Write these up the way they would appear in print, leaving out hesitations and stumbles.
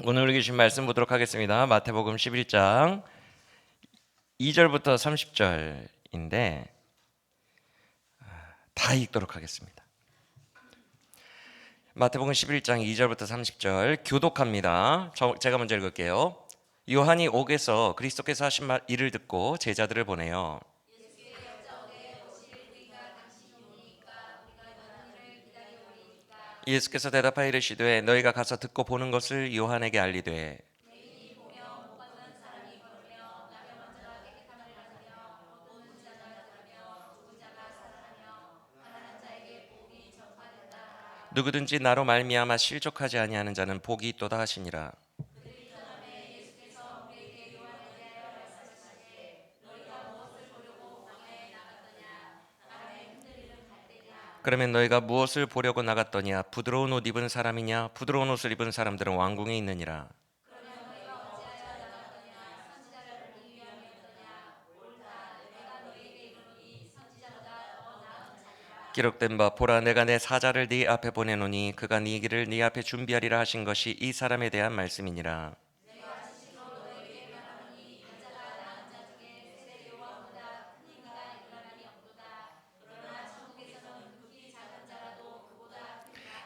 오늘 읽으신 말씀 보도록 하겠습니다. 마태복음 11장 2절부터 30절인데 다 읽도록 하겠습니다. 마태복음 11장 2절부터 30절 교독합니다. 제가 먼저 읽을게요. 요한이 옥에서 그리스도께서 하신 일을 듣고 제자들을 보내요. 예수께서 대답하여 이르시되 너희가 가서 듣고 보는 것을 요한에게 알리되 누구든지 나로 말미암아 실족하지 아니하는 자는 복이 있도다 하시니라. 그러면 너희가 무엇을 보려고 나갔더냐? 부드러운 옷 입은 사람이냐? 부드러운 옷을 입은 사람들은 왕궁에 있느니라. 기록된 바 보라 내가 내 사자를 네 앞에 보내노니 그가 네 길을 네 앞에 준비하리라 하신 것이 이 사람에 대한 말씀이니라.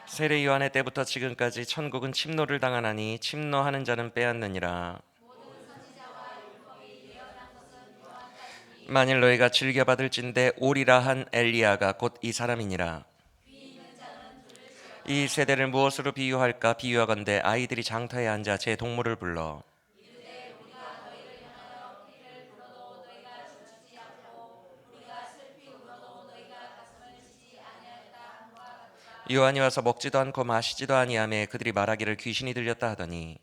세례 요한의 때부터 지금까지 천국은 침노를 당하나니 침노하는 자는 빼앗느니라. 만일 너희가 즐겨 받을진대 오리라 한 엘리야가 곧 이 사람이니라. 이 세대를 무엇으로 비유할까? 비유하건대 아이들이 장터에 앉아 제 동물을 불러 요한이 와서 먹지도 않고 마시지도 아니하며 그들이 말하기를 귀신이 들렸다 하더니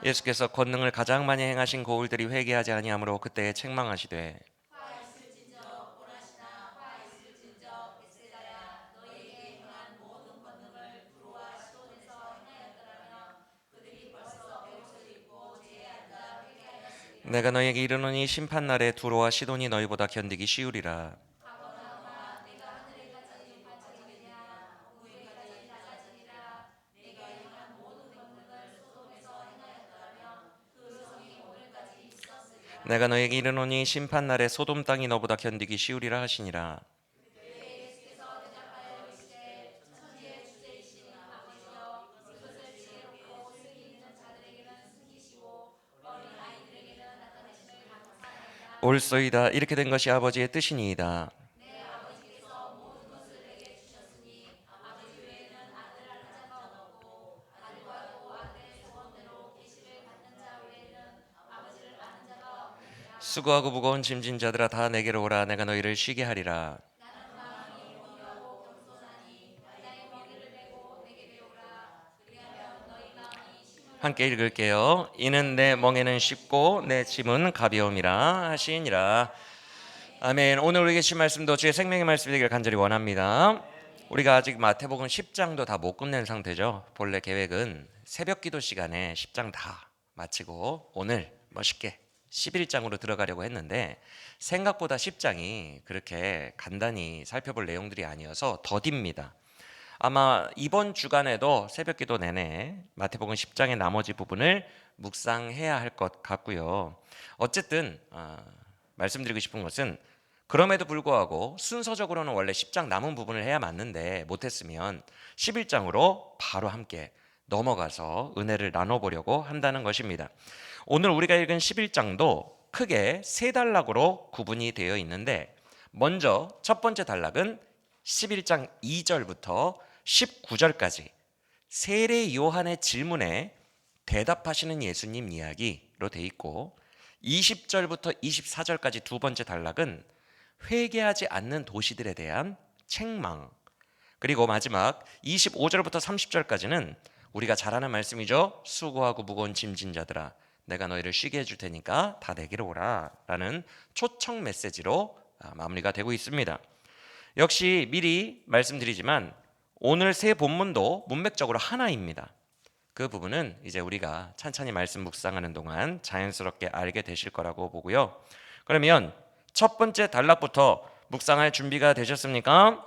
예수께서 권능을 가장 많이 행하신 고울들이 회개하지 아니하므로 그때에 책망하시되 내가 너희에게 이르노니 심판날에 두로와 시돈이 너희보다 견디기 쉬우리라. 내가 너희에게 이르노니 심판날에 소돔 땅이 너보다 견디기 쉬우리라 하시니라. 옳소이다. 이렇게 된 것이 아버지의 뜻이니이다. 수고하고 무거운 짐진 자들아 다 내게로 오라. 내가 너희를 쉬게 하리라. 함께 읽을게요. 이는 내 멍에는 쉽고 내 짐은 가벼움이라 하시니라. 아멘. 오늘 우리에게 주신 말씀도 주의 생명의 말씀이 되기를 간절히 원합니다. 우리가 아직 마태복음 10장도 다 못 끝낸 상태죠. 본래 계획은 새벽 기도 시간에 10장 다 마치고 오늘 멋있게 11장으로 들어가려고 했는데 생각보다 10장이 그렇게 간단히 살펴볼 내용들이 아니어서 더딥니다. 아마 이번 주간에도 새벽 기도 내내 마태복음 10장의 나머지 부분을 묵상해야 할 것 같고요. 어쨌든 말씀드리고 싶은 것은 그럼에도 불구하고 순서적으로는 원래 10장 남은 부분을 해야 맞는데 못했으면 11장으로 바로 함께 넘어가서 은혜를 나눠보려고 한다는 것입니다. 오늘 우리가 읽은 11장도 크게 세 단락으로 구분이 되어 있는데 먼저 첫 번째 단락은 11장 2절부터 19절까지 세례 요한의 질문에 대답하시는 예수님 이야기로 되어 있고 20절부터 24절까지 두 번째 단락은 회개하지 않는 도시들에 대한 책망, 그리고 마지막 25절부터 30절까지는 우리가 잘 아는 말씀이죠. 수고하고 무거운 짐진 자들아 내가 너희를 쉬게 해줄 테니까 다 내게로 오라 라는 초청 메시지로 마무리가 되고 있습니다. 역시 미리 말씀드리지만 오늘 세 본문도 문맥적으로 하나입니다. 그 부분은 이제 우리가 찬찬히 말씀 묵상하는 동안 자연스럽게 알게 되실 거라고 보고요. 그러면 첫 번째 단락부터 묵상할 준비가 되셨습니까?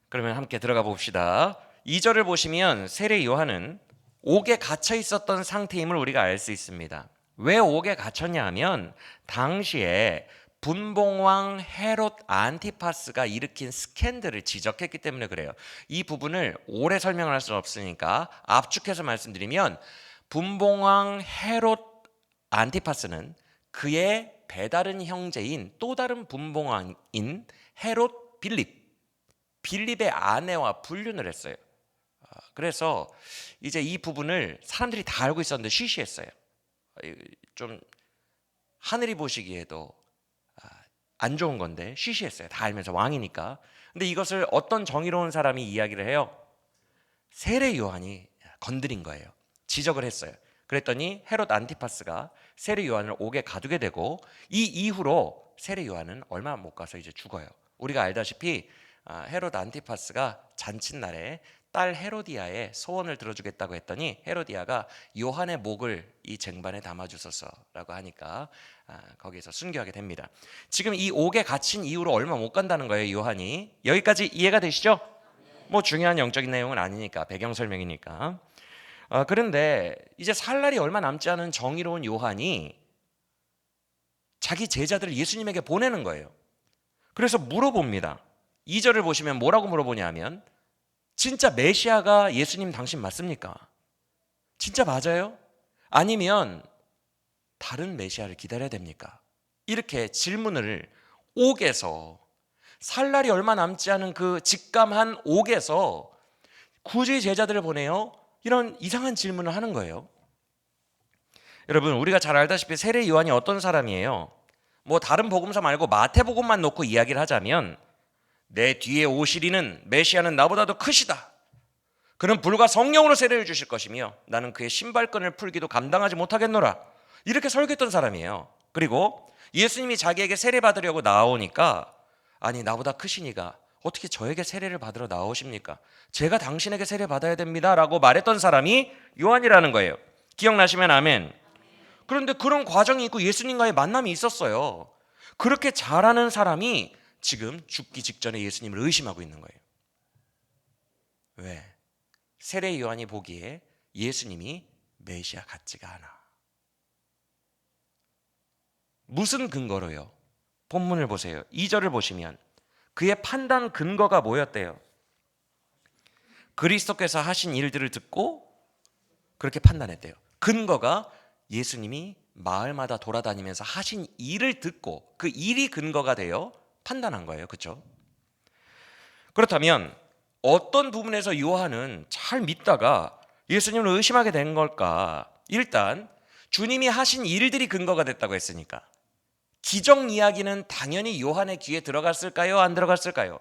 그러면 함께 들어가 봅시다. 2절을 보시면 세례 요한은 옥에 갇혀 있었던 상태임을 우리가 알 수 있습니다. 왜 옥에 갇혔냐 하면 당시에 분봉왕 헤롯 안티파스가 일으킨 스캔들을 지적했기 때문에 그래요. 이 부분을 오래 설명을 할 수는 없으니까 압축해서 말씀드리면, 분봉왕 헤롯 안티파스는 그의 배다른 형제인 또 다른 분봉왕인 헤롯 빌립의 아내와 불륜을 했어요. 그래서 이제 이 부분을 사람들이 다 알고 있었는데 쉬쉬했어요. 좀 하늘이 보시기에도 안 좋은 건데 쉬쉬했어요. 다 알면서, 왕이니까. 근데 이것을 어떤 정의로운 사람이 이야기를 해요? 세례 요한이 건드린 거예요. 지적을 했어요. 그랬더니 헤롯 안티파스가 세례 요한을 옥에 가두게 되고, 이 이후로 세례 요한은 얼마 못 가서 이제 죽어요. 우리가 알다시피 헤롯 안티파스가 잔칫날에 딸 헤로디아의 소원을 들어주겠다고 했더니 헤로디아가 요한의 목을 이 쟁반에 담아주소서라고 하니까 거기서 순교하게 됩니다. 지금 이 옥에 갇힌 이후로 얼마 못 간다는 거예요, 요한이. 여기까지 이해가 되시죠? 뭐 중요한 영적인 내용은 아니니까, 배경 설명이니까. 그런데 이제 살 날이 얼마 남지 않은 정의로운 요한이 자기 제자들을 예수님에게 보내는 거예요. 그래서 물어봅니다. 2절을 보시면 뭐라고 물어보냐면, 진짜 메시아가 예수님 당신 맞습니까? 진짜 맞아요? 아니면 다른 메시아를 기다려야 됩니까? 이렇게 질문을 옥에서, 살 날이 얼마 남지 않은 그 직감한 옥에서 굳이 제자들을 보내요? 이런 이상한 질문을 하는 거예요. 여러분, 우리가 잘 알다시피 세례 요한이 어떤 사람이에요? 뭐 다른 복음서 말고 마태복음만 놓고 이야기를 하자면, 내 뒤에 오시리는 메시아는 나보다도 크시다. 그는 불과 성령으로 세례를 주실 것이며 나는 그의 신발끈을 풀기도 감당하지 못하겠노라. 이렇게 설교했던 사람이에요. 그리고 예수님이 자기에게 세례 받으려고 나오니까, 아니 나보다 크시니까 어떻게 저에게 세례를 받으러 나오십니까? 제가 당신에게 세례 받아야 됩니다 라고 말했던 사람이 요한이라는 거예요. 기억나시면 아멘. 그런데 그런 과정이 있고 예수님과의 만남이 있었어요. 그렇게 잘하는 사람이 지금 죽기 직전에 예수님을 의심하고 있는 거예요. 왜? 세례 요한이 보기에 예수님이 메시아 같지가 않아. 무슨 근거로요? 본문을 보세요. 2절을 보시면 그의 판단 근거가 뭐였대요? 그리스도께서 하신 일들을 듣고 그렇게 판단했대요. 근거가 예수님이 마을마다 돌아다니면서 하신 일을 듣고 그 일이 근거가 되어 판단한 거예요. 그렇죠? 그렇다면 어떤 부분에서 요한은 잘 믿다가 예수님을 의심하게 된 걸까? 일단 주님이 하신 일들이 근거가 됐다고 했으니까 기적 이야기는 당연히 요한의 귀에 들어갔을까요? 안 들어갔을까요?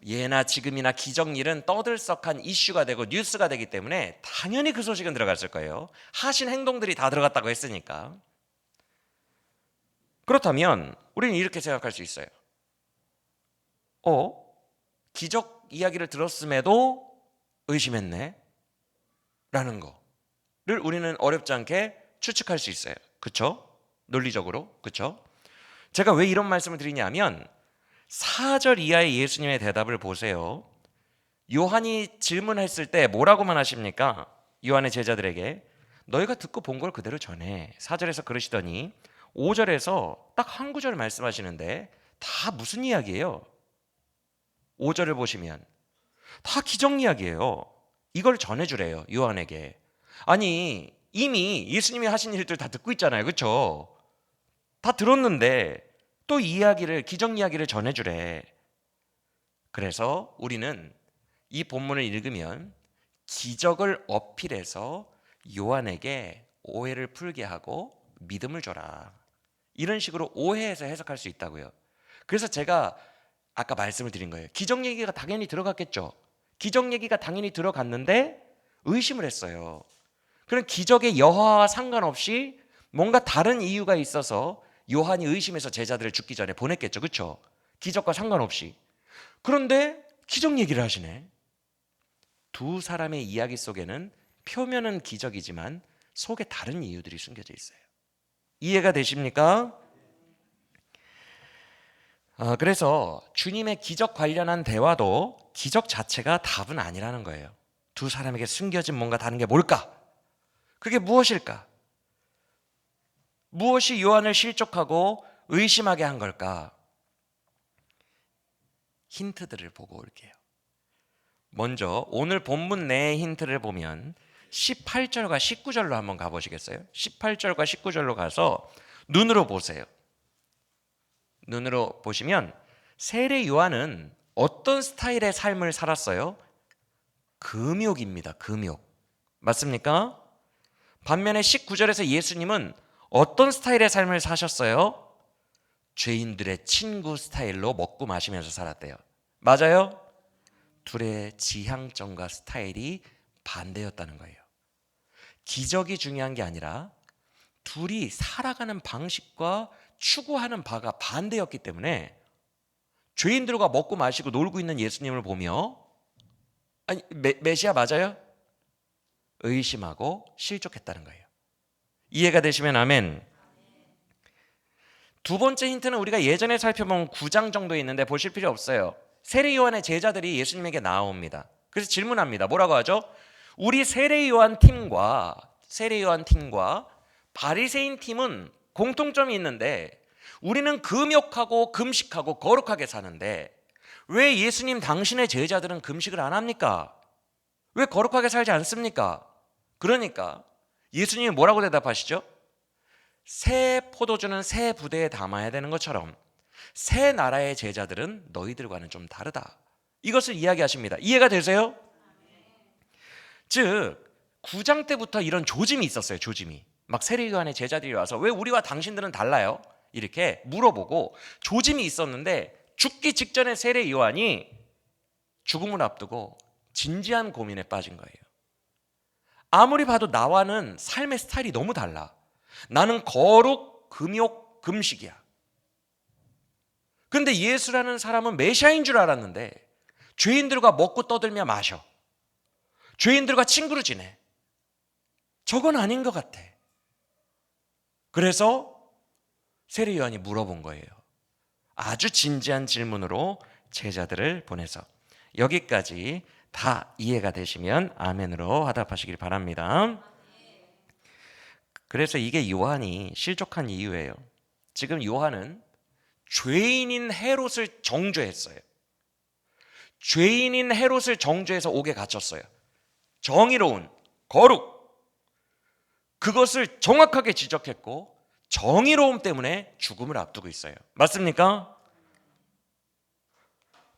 예나 지금이나 기적 일은 떠들썩한 이슈가 되고 뉴스가 되기 때문에 당연히 그 소식은 들어갔을 거예요. 하신 행동들이 다 들어갔다고 했으니까. 그렇다면 우리는 이렇게 생각할 수 있어요. 기적 이야기를 들었음에도 의심했네 라는 거를 우리는 어렵지 않게 추측할 수 있어요. 그렇죠? 논리적으로. 그렇죠? 제가 왜 이런 말씀을 드리냐면 4절 이하의 예수님의 대답을 보세요. 요한이 질문했을 때 뭐라고만 하십니까? 요한의 제자들에게 너희가 듣고 본 걸 그대로 전해. 4절에서 그러시더니 5절에서 딱 한 구절 말씀하시는데 다 무슨 이야기예요? 5절을 보시면 다 기적 이야기예요. 이걸 전해주래요, 요한에게. 아니 이미 예수님이 하신 일들 다 듣고 있잖아요. 그렇죠? 다 들었는데 또 이야기를, 기적 이야기를 전해주래. 그래서 우리는 이 본문을 읽으면 기적을 어필해서 요한에게 오해를 풀게 하고 믿음을 줘라, 이런 식으로 오해해서 해석할 수 있다고요. 그래서 제가 아까 말씀을 드린 거예요. 기적 얘기가 당연히 들어갔겠죠. 기적 얘기가 당연히 들어갔는데 의심을 했어요. 그럼 기적의 여하와 상관없이 뭔가 다른 이유가 있어서 요한이 의심해서 제자들을 죽기 전에 보냈겠죠. 그렇죠? 기적과 상관없이. 그런데 기적 얘기를 하시네. 두 사람의 이야기 속에는 표면은 기적이지만 속에 다른 이유들이 숨겨져 있어요. 이해가 되십니까? 그래서 주님의 기적 관련한 대화도 기적 자체가 답은 아니라는 거예요. 두 사람에게 숨겨진 뭔가 다른 게 뭘까? 그게 무엇일까? 무엇이 요한을 실족하고 의심하게 한 걸까? 힌트들을 보고 올게요. 먼저 오늘 본문 내의 힌트를 보면 18절과 19절로 한번 가보시겠어요? 18절과 19절로 가서 눈으로 보세요. 눈으로 보시면 세례 요한은 어떤 스타일의 삶을 살았어요? 금욕입니다. 금욕. 맞습니까? 반면에 19절에서 예수님은 어떤 스타일의 삶을 사셨어요? 죄인들의 친구 스타일로 먹고 마시면서 살았대요. 맞아요? 둘의 지향점과 스타일이 반대였다는 거예요. 기적이 중요한 게 아니라 둘이 살아가는 방식과 추구하는 바가 반대였기 때문에 죄인들과 먹고 마시고 놀고 있는 예수님을 보며 아니 메시아 맞아요? 의심하고 실족했다는 거예요. 이해가 되시면 아멘. 두 번째 힌트는 우리가 예전에 살펴본 9장 정도에 있는데 보실 필요 없어요. 세례 요한의 제자들이 예수님에게 나옵니다. 그래서 질문합니다. 뭐라고 하죠? 우리 세례 요한 팀과 바리새인 팀은 공통점이 있는데 우리는 금욕하고 금식하고 거룩하게 사는데 왜 예수님 당신의 제자들은 금식을 안 합니까? 왜 거룩하게 살지 않습니까? 그러니까 예수님이 뭐라고 대답하시죠? 새 포도주는 새 부대에 담아야 되는 것처럼 새 나라의 제자들은 너희들과는 좀 다르다. 이것을 이야기하십니다. 이해가 되세요? 즉 9장 때부터 이런 조짐이 있었어요. 조짐이. 막 세례요한의 제자들이 와서 왜 우리와 당신들은 달라요? 이렇게 물어보고 조짐이 있었는데 죽기 직전에 세례요한이 죽음을 앞두고 진지한 고민에 빠진 거예요. 아무리 봐도 나와는 삶의 스타일이 너무 달라. 나는 거룩, 금욕, 금식이야. 근데 예수라는 사람은 메시아인 줄 알았는데 죄인들과 먹고 떠들며 마셔. 죄인들과 친구로 지내. 저건 아닌 것 같아. 그래서 세례 요한이 물어본 거예요. 아주 진지한 질문으로 제자들을 보내서 여기까지 다 이해가 되시면 아멘으로 화답하시길 바랍니다. 그래서 이게 요한이 실족한 이유예요. 지금 요한은 죄인인 헤롯을 정죄했어요. 죄인인 헤롯을 정죄해서 옥에 갇혔어요. 정의로운 거룩 그것을 정확하게 지적했고 정의로움 때문에 죽음을 앞두고 있어요. 맞습니까?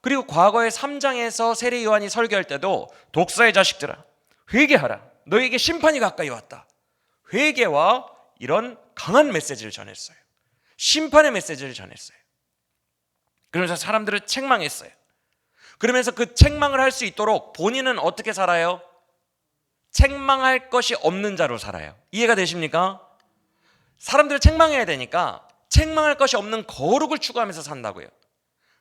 그리고 과거의 3장에서 세례 요한이 설교할 때도 독사의 자식들아 회개하라. 너에게 심판이 가까이 왔다. 회개와 이런 강한 메시지를 전했어요. 심판의 메시지를 전했어요. 그러면서 사람들을 책망했어요. 그러면서 그 책망을 할 수 있도록 본인은 어떻게 살아요? 책망할 것이 없는 자로 살아요. 이해가 되십니까? 사람들을 책망해야 되니까 책망할 것이 없는 거룩을 추구하면서 산다고요.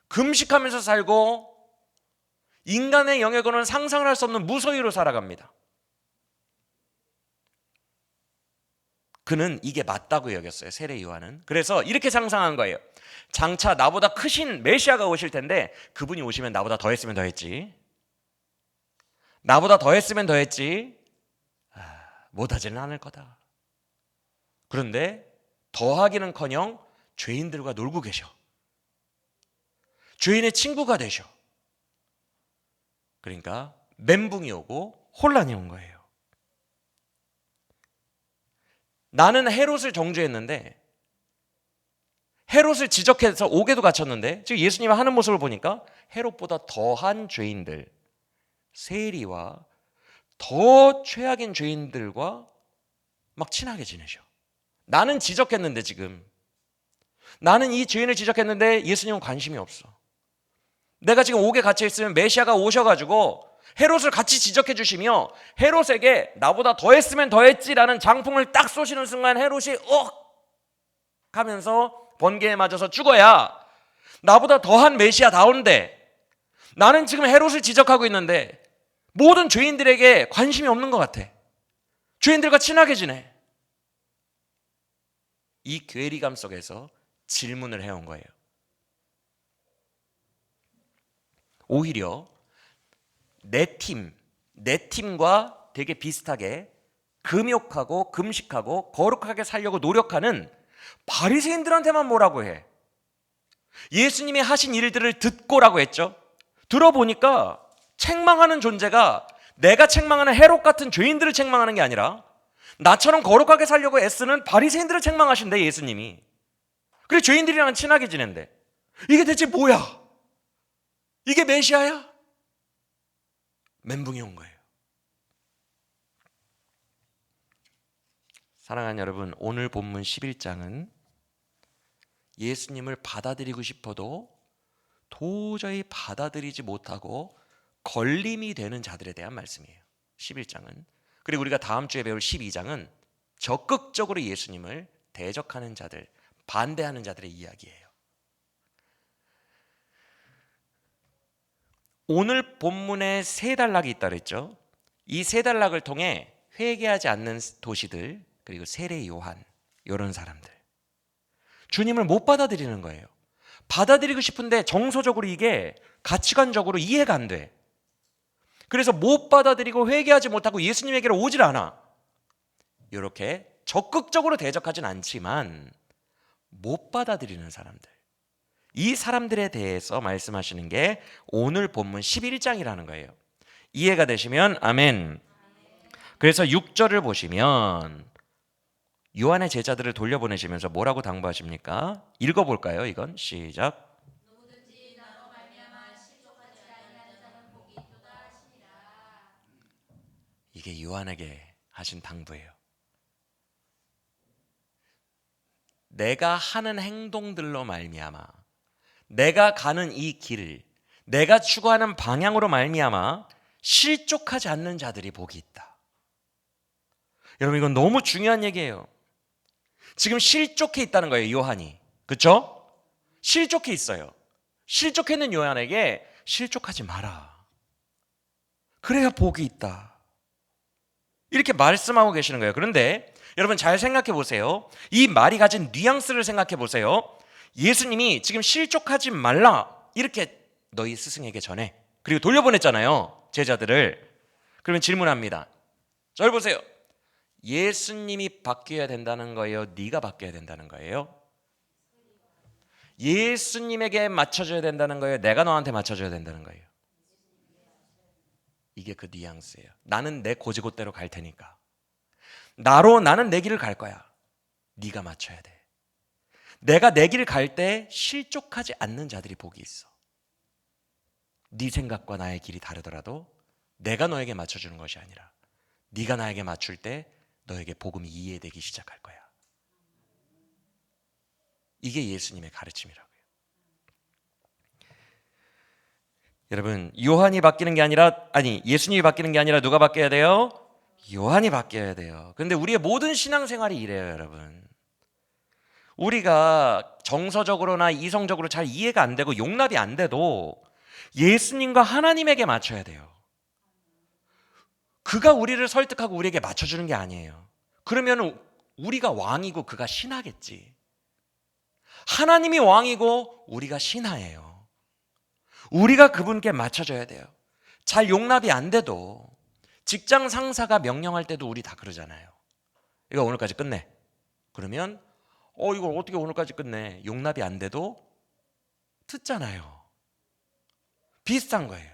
금식하면서 살고 인간의 영역으로는 상상을 할 수 없는 무소유로 살아갑니다. 그는 이게 맞다고 여겼어요. 세례 요한은. 그래서 이렇게 상상한 거예요. 장차 나보다 크신 메시아가 오실 텐데 그분이 오시면 나보다 더 했으면 더 했지. 나보다 더 했으면 더 했지. 못하지는 않을 거다. 그런데 더 하기는커녕 죄인들과 놀고 계셔. 죄인의 친구가 되셔. 그러니까 멘붕이 오고 혼란이 온 거예요. 나는 헤롯을 정죄했는데 헤롯을 지적해서 옥에도 갇혔는데 지금 예수님이 하는 모습을 보니까 헤롯보다 더한 죄인들 세리와 더 최악인 죄인들과 막 친하게 지내셔. 나는 지적했는데 지금 나는 이 죄인을 지적했는데 예수님은 관심이 없어. 내가 지금 옥에 갇혀 있으면 메시아가 오셔가지고 헤롯을 같이 지적해 주시며 헤롯에게 나보다 더 했으면 더 했지라는 장풍을 딱 쏘시는 순간 헤롯이 하면서 번개에 맞아서 죽어야 나보다 더한 메시아다운데 나는 지금 헤롯을 지적하고 있는데 모든 죄인들에게 관심이 없는 것 같아. 죄인들과 친하게 지내. 이 괴리감 속에서 질문을 해온 거예요. 오히려 내 팀과 되게 비슷하게 금욕하고 금식하고 거룩하게 살려고 노력하는 바리새인들한테만 뭐라고 해. 예수님이 하신 일들을 듣고라고 했죠. 들어보니까 책망하는 존재가 내가 책망하는 헤롯 같은 죄인들을 책망하는 게 아니라 나처럼 거룩하게 살려고 애쓰는 바리새인들을 책망하신대, 예수님이. 그래, 죄인들이랑 친하게 지낸대. 이게 대체 뭐야? 이게 메시아야? 멘붕이 온 거예요. 사랑하는 여러분, 오늘 본문 11장은 예수님을 받아들이고 싶어도 도저히 받아들이지 못하고 걸림이 되는 자들에 대한 말씀이에요. 11장은. 그리고 우리가 다음 주에 배울 12장은 적극적으로 예수님을 대적하는 자들, 반대하는 자들의 이야기예요. 오늘 본문에 세 단락이 있다 그랬죠. 이 세 단락을 통해 회개하지 않는 도시들, 그리고 세례 요한, 이런 사람들, 주님을 못 받아들이는 거예요. 받아들이고 싶은데 정서적으로 이게 가치관적으로 이해가 안 돼. 그래서 못 받아들이고 회개하지 못하고 예수님에게로 오질 않아. 이렇게 적극적으로 대적하진 않지만 못 받아들이는 사람들, 이 사람들에 대해서 말씀하시는 게 오늘 본문 11장이라는 거예요. 이해가 되시면 아멘. 그래서 6절을 보시면 요한의 제자들을 돌려보내시면서 뭐라고 당부하십니까? 읽어볼까요? 이건 시작. 누구든지 나로 말미암아 실족하지 아니하는 자는 복이 있도다 하시니라. 이게 요한에게 하신 당부예요. 내가 하는 행동들로 말미암아, 내가 가는 이 길을, 내가 추구하는 방향으로 말미암아 실족하지 않는 자들이 복이 있다. 여러분, 이건 너무 중요한 얘기예요. 지금 실족해 있다는 거예요, 요한이. 그렇죠? 실족해 있어요. 실족해 있는 요한에게 실족하지 마라, 그래야 복이 있다, 이렇게 말씀하고 계시는 거예요. 그런데 여러분 잘 생각해 보세요. 이 말이 가진 뉘앙스를 생각해 보세요. 예수님이 지금 실족하지 말라 이렇게 너희 스승에게 전해, 그리고 돌려보냈잖아요, 제자들을. 그러면 질문합니다. 절 보세요. 예수님이 바뀌어야 된다는 거예요? 네가 바뀌어야 된다는 거예요? 예수님에게 맞춰줘야 된다는 거예요? 내가 너한테 맞춰줘야 된다는 거예요? 이게 그 뉘앙스예요. 나는 내 고지곳대로 갈 테니까, 나는 내 길을 갈 거야. 네가 맞춰야 돼. 내가 내 길을 갈 때 실족하지 않는 자들이 복이 있어. 네 생각과 나의 길이 다르더라도 내가 너에게 맞춰주는 것이 아니라 네가 나에게 맞출 때 너에게 복음이 이해되기 시작할 거야. 이게 예수님의 가르침이라고요. 여러분, 요한이 바뀌는 게 아니라, 예수님이 바뀌는 게 아니라 누가 바뀌어야 돼요? 요한이 바뀌어야 돼요. 그런데 우리의 모든 신앙생활이 이래요, 여러분. 우리가 정서적으로나 이성적으로 잘 이해가 안 되고 용납이 안 돼도 예수님과 하나님에게 맞춰야 돼요. 그가 우리를 설득하고 우리에게 맞춰주는 게 아니에요. 그러면 우리가 왕이고 그가 신하겠지. 하나님이 왕이고 우리가 신하예요. 우리가 그분께 맞춰줘야 돼요. 잘 용납이 안 돼도, 직장 상사가 명령할 때도 우리 다 그러잖아요. 이거 오늘까지 끝내. 그러면 이걸 어떻게 오늘까지 끝내? 용납이 안 돼도 듣잖아요. 비슷한 거예요.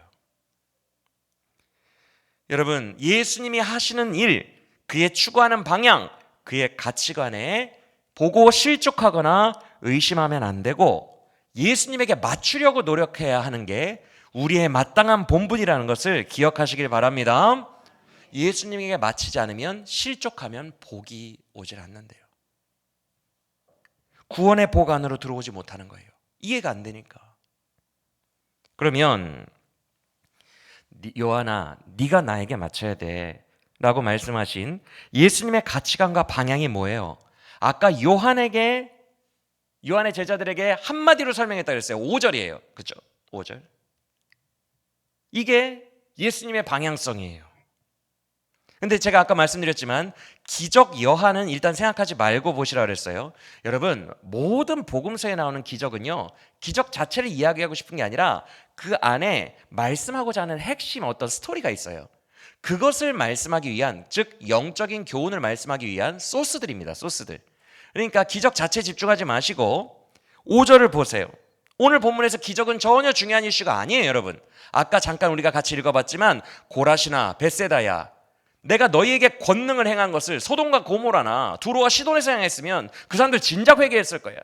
여러분, 예수님이 하시는 일, 그의 추구하는 방향, 그의 가치관에 보고 실족하거나 의심하면 안 되고 예수님에게 맞추려고 노력해야 하는 게 우리의 마땅한 본분이라는 것을 기억하시길 바랍니다. 예수님에게 맞추지 않으면, 실족하면 복이 오질 않는데요. 구원의 복 안으로 들어오지 못하는 거예요. 이해가 안 되니까. 그러면 요한아, 네가 나에게 맞춰야 돼 라고 말씀하신 예수님의 가치관과 방향이 뭐예요? 아까 요한의 제자들에게 한마디로 설명했다 그랬어요. 5절이에요. 그렇죠? 5절. 이게 예수님의 방향성이에요. 근데 제가 아까 말씀드렸지만 기적 여하는 일단 생각하지 말고 보시라 그랬어요. 여러분, 모든 복음서에 나오는 기적은요, 기적 자체를 이야기하고 싶은 게 아니라 그 안에 말씀하고자 하는 핵심 어떤 스토리가 있어요. 그것을 말씀하기 위한, 즉 영적인 교훈을 말씀하기 위한 소스들입니다. 소스들. 그러니까 기적 자체에 집중하지 마시고 5절을 보세요. 오늘 본문에서 기적은 전혀 중요한 이슈가 아니에요, 여러분. 아까 잠깐 우리가 같이 읽어봤지만 고라시나 벳세다야, 내가 너희에게 권능을 행한 것을 소돔과 고모라나 두로와 시돈에서 행했으면 그 사람들 진작 회개했을 거야.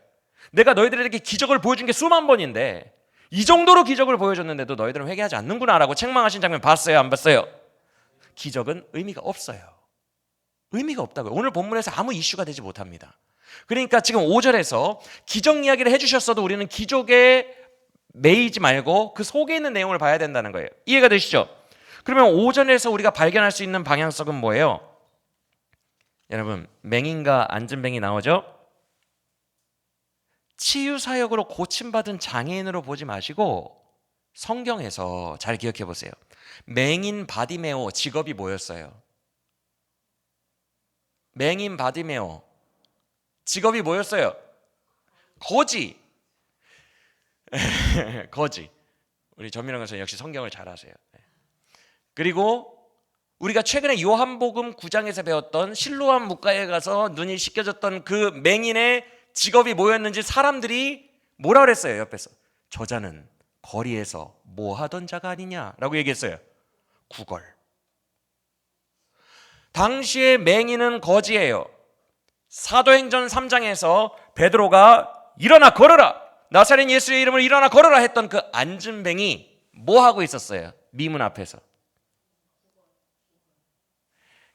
내가 너희들에게 기적을 보여준 게 수만 번인데 이 정도로 기적을 보여줬는데도 너희들은 회개하지 않는구나 라고 책망하신 장면 봤어요, 안 봤어요? 기적은 의미가 없어요. 의미가 없다고요. 오늘 본문에서 아무 이슈가 되지 못합니다. 그러니까 지금 5절에서 기적 이야기를 해주셨어도 우리는 기적에 매이지 말고 그 속에 있는 내용을 봐야 된다는 거예요. 이해가 되시죠? 그러면 5절에서 우리가 발견할 수 있는 방향성은 뭐예요? 여러분, 맹인과 앉은뱅이 나오죠? 치유사역으로 고침받은 장애인으로 보지 마시고 성경에서 잘 기억해 보세요. 맹인 바디메오 직업이 뭐였어요? 맹인 바디메오 직업이 뭐였어요? 거지. 거지. 우리 전민환 교수님 역시 성경을 잘 아세요. 그리고 우리가 최근에 요한복음 9장에서 배웠던 실로암 묵가에 가서 눈이 씻겨졌던 그 맹인의 직업이 뭐였는지 사람들이 뭐라 그랬어요? 옆에서 저자는 거리에서 뭐 하던 자가 아니냐라고 얘기했어요. 구걸. 당시의 맹인은 거지예요. 사도행전 3장에서 베드로가 일어나 걸어라, 나사렛 예수의 이름을 일어나 걸어라 했던 그 앉은뱅이 뭐 하고 있었어요? 미문 앞에서.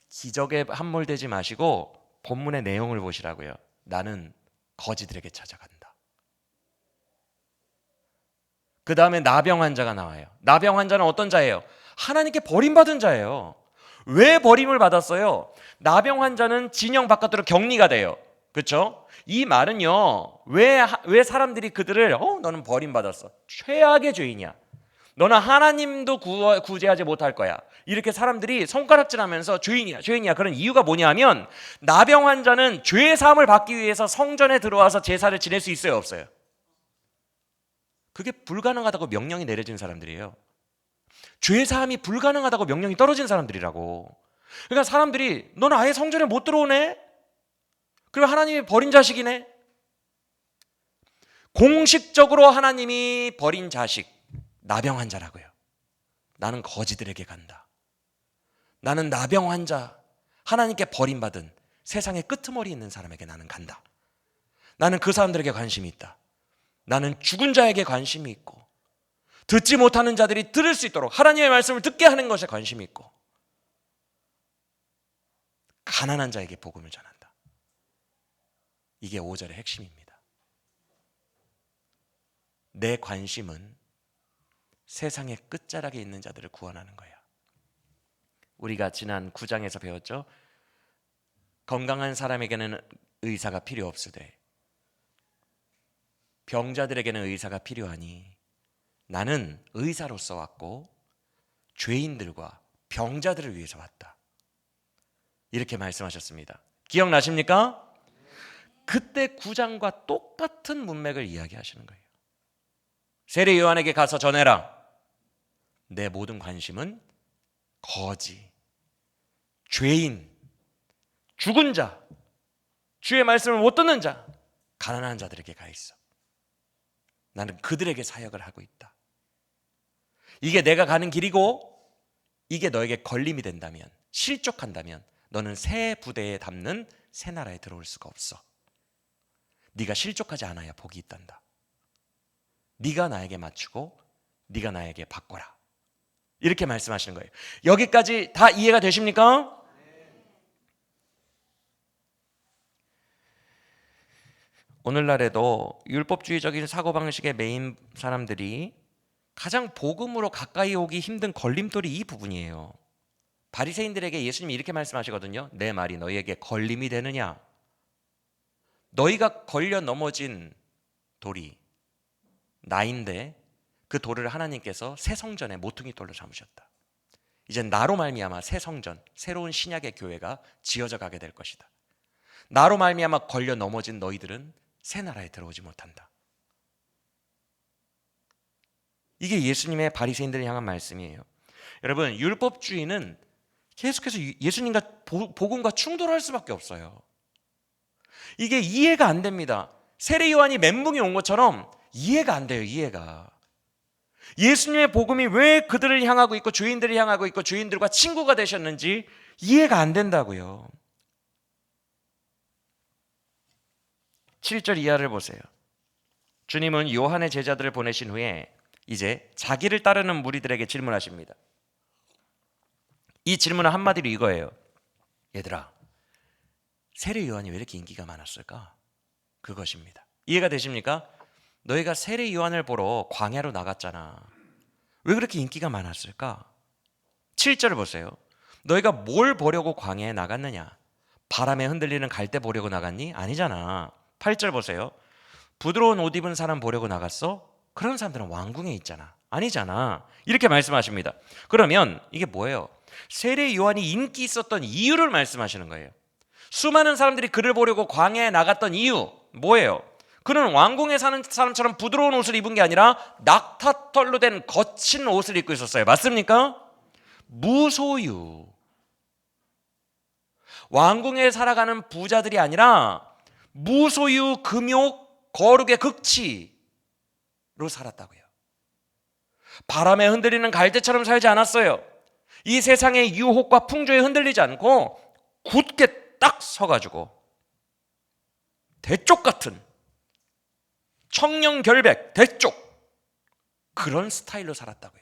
기적에 함몰되지 마시고 본문의 내용을 보시라고요. 나는 거지들에게 찾아간다. 그 다음에 나병 환자가 나와요. 나병 환자는 어떤 자예요? 하나님께 버림받은 자예요. 왜 버림을 받았어요? 나병 환자는 진영 바깥으로 격리가 돼요. 그렇죠? 이 말은요, 왜 사람들이 그들을 너는 버림받았어, 최악의 죄인이야, 너는 하나님도 구제하지 못할 거야, 이렇게 사람들이 손가락질하면서 죄인이야 죄인이야. 그런 이유가 뭐냐면 나병 환자는 죄의 사함을 받기 위해서 성전에 들어와서 제사를 지낼 수 있어요, 없어요? 그게 불가능하다고 명령이 내려진 사람들이에요. 죄의 사함이 불가능하다고 명령이 떨어진 사람들이라고. 그러니까 사람들이 너는 아예 성전에 못 들어오네? 그리고 하나님이 버린 자식이네? 공식적으로 하나님이 버린 자식, 나병 환자라고요. 나는 거지들에게 간다. 나는 나병 환자, 하나님께 버림받은 세상의 끄트머리 있는 사람에게 나는 간다. 나는 그 사람들에게 관심이 있다. 나는 죽은 자에게 관심이 있고 듣지 못하는 자들이 들을 수 있도록 하나님의 말씀을 듣게 하는 것에 관심이 있고 가난한 자에게 복음을 전한다. 이게 5절의 핵심입니다. 내 관심은 세상의 끝자락에 있는 자들을 구원하는 거야. 우리가 지난 9장에서 배웠죠? 건강한 사람에게는 의사가 필요 없으되 병자들에게는 의사가 필요하니 나는 의사로서 왔고 죄인들과 병자들을 위해서 왔다. 이렇게 말씀하셨습니다. 기억나십니까? 그때 9장과 똑같은 문맥을 이야기하시는 거예요. 세례 요한에게 가서 전해라. 내 모든 관심은 거지, 죄인, 죽은 자, 주의 말씀을 못 듣는 자, 가난한 자들에게 가 있어. 나는 그들에게 사역을 하고 있다. 이게 내가 가는 길이고 이게 너에게 걸림이 된다면, 실족한다면 너는 새 부대에 담는 새 나라에 들어올 수가 없어. 네가 실족하지 않아야 복이 있단다. 네가 나에게 맞추고 네가 나에게 바꿔라. 이렇게 말씀하시는 거예요. 여기까지 다 이해가 되십니까? 오늘날에도 율법주의적인 사고방식의 메인 사람들이 가장 복음으로 가까이 오기 힘든 걸림돌이 이 부분이에요. 바리새인들에게 예수님이 이렇게 말씀하시거든요. 내 말이 너희에게 걸림이 되느냐? 너희가 걸려 넘어진 돌이 나인데 그 돌을 하나님께서 새 성전의 모퉁이 돌로 삼으셨다. 이제 나로 말미암아 새 성전, 새로운 신약의 교회가 지어져 가게 될 것이다. 나로 말미암아 걸려 넘어진 너희들은 새 나라에 들어오지 못한다. 이게 예수님의 바리새인들을 향한 말씀이에요. 여러분, 율법주의는 계속해서 예수님과 복음과 충돌할 수밖에 없어요. 이게 이해가 안 됩니다. 세례 요한이 멘붕이 온 것처럼 이해가 안 돼요. 이해가. 예수님의 복음이 왜 그들을 향하고 있고 죄인들을 향하고 있고 죄인들과 친구가 되셨는지 이해가 안 된다고요. 7절 이하를 보세요. 주님은 요한의 제자들을 보내신 후에 이제 자기를 따르는 무리들에게 질문하십니다. 이 질문은 한마디로 이거예요. 얘들아, 세례 요한이 왜 이렇게 인기가 많았을까? 그것입니다. 이해가 되십니까? 너희가 세례 요한을 보러 광야로 나갔잖아. 왜 그렇게 인기가 많았을까? 7절을 보세요. 너희가 뭘 보려고 광야에 나갔느냐? 바람에 흔들리는 갈대 보려고 나갔니? 아니잖아. 8절 보세요. 부드러운 옷 입은 사람 보려고 나갔어? 그런 사람들은 왕궁에 있잖아. 아니잖아. 이렇게 말씀하십니다. 그러면 이게 뭐예요? 세례 요한이 인기 있었던 이유를 말씀하시는 거예요. 수많은 사람들이 그를 보려고 광야에 나갔던 이유 뭐예요? 그는 왕궁에 사는 사람처럼 부드러운 옷을 입은 게 아니라 낙타털로 된 거친 옷을 입고 있었어요. 맞습니까? 무소유. 왕궁에 살아가는 부자들이 아니라 무소유, 금욕, 거룩의 극치로 살았다고요. 바람에 흔들리는 갈대처럼 살지 않았어요. 이 세상의 유혹과 풍조에 흔들리지 않고 굳게 딱 서가지고 대쪽 같은 청렴결백, 대쪽 그런 스타일로 살았다고요.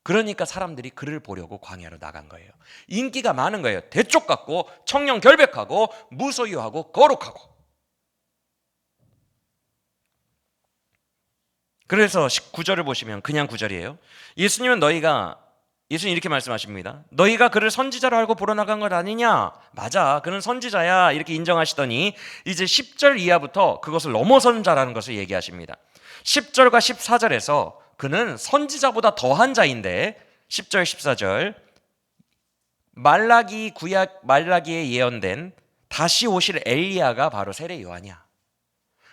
그러니까 사람들이 그를 보려고 광야로 나간 거예요. 인기가 많은 거예요. 대쪽 같고 청렴결백하고 무소유하고 거룩하고. 그래서 19절을 보시면 그냥 9절이에요. 예수님은 예수님 이렇게 말씀하십니다. 너희가 그를 선지자로 알고 보러 나간 것 아니냐? 맞아, 그는 선지자야. 이렇게 인정하시더니 이제 10절 이하부터 그것을 넘어선 자라는 것을 얘기하십니다. 10절과 14절에서 그는 선지자보다 더한 자인데 10절 14절 말라기에 예언된 다시 오실 엘리야가 바로 세례 요한이야.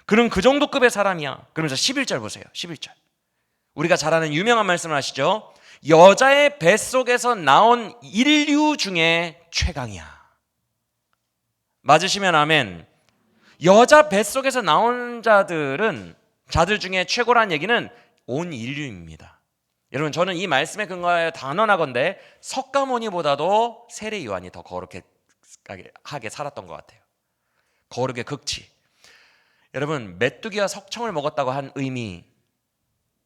그는 그 정도 급의 사람이야. 그러면서 11절 보세요. 11절. 우리가 잘 아는 유명한 말씀을 하시죠. 여자의 뱃속에서 나온 인류 중에 최강이야. 맞으시면 아멘. 여자 뱃속에서 나온 자들 중에 최고란 얘기는 온 인류입니다. 여러분, 저는 이 말씀에 근거하여 단언하건대 석가모니보다도 세례 요한이 더 거룩하게 살았던 것 같아요. 거룩의 극치. 여러분, 메뚜기와 석청을 먹었다고 한 의미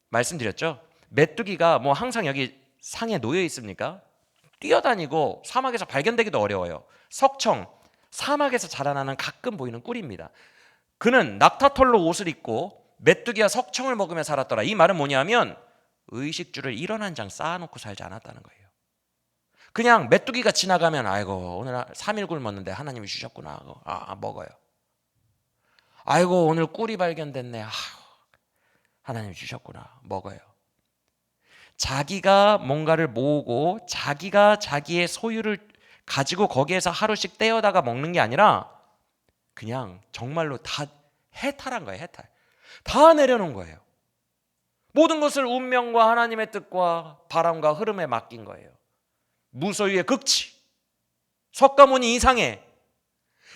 말씀드렸죠? 메뚜기가 뭐 항상 여기 상에 놓여 있습니까? 뛰어다니고 사막에서 발견되기도 어려워요. 석청, 사막에서 자라나는 가끔 보이는 꿀입니다. 그는 낙타털로 옷을 입고 메뚜기와 석청을 먹으며 살았더라. 이 말은 뭐냐면 의식주를 1원1장 쌓아놓고 살지 않았다는 거예요. 그냥 메뚜기가 지나가면 아이고 오늘 3일 굶었는데 하나님이 주셨구나. 먹어요. 아이고 오늘 꿀이 발견됐네. 하나님이 주셨구나. 먹어요. 자기가 뭔가를 모으고 자기가 자기의 소유를 가지고 거기에서 하루씩 떼어다가 먹는 게 아니라 그냥 정말로 다 해탈한 거예요. 해탈. 다 내려놓은 거예요. 모든 것을 운명과 하나님의 뜻과 바람과 흐름에 맡긴 거예요. 무소유의 극치. 석가모니 이상의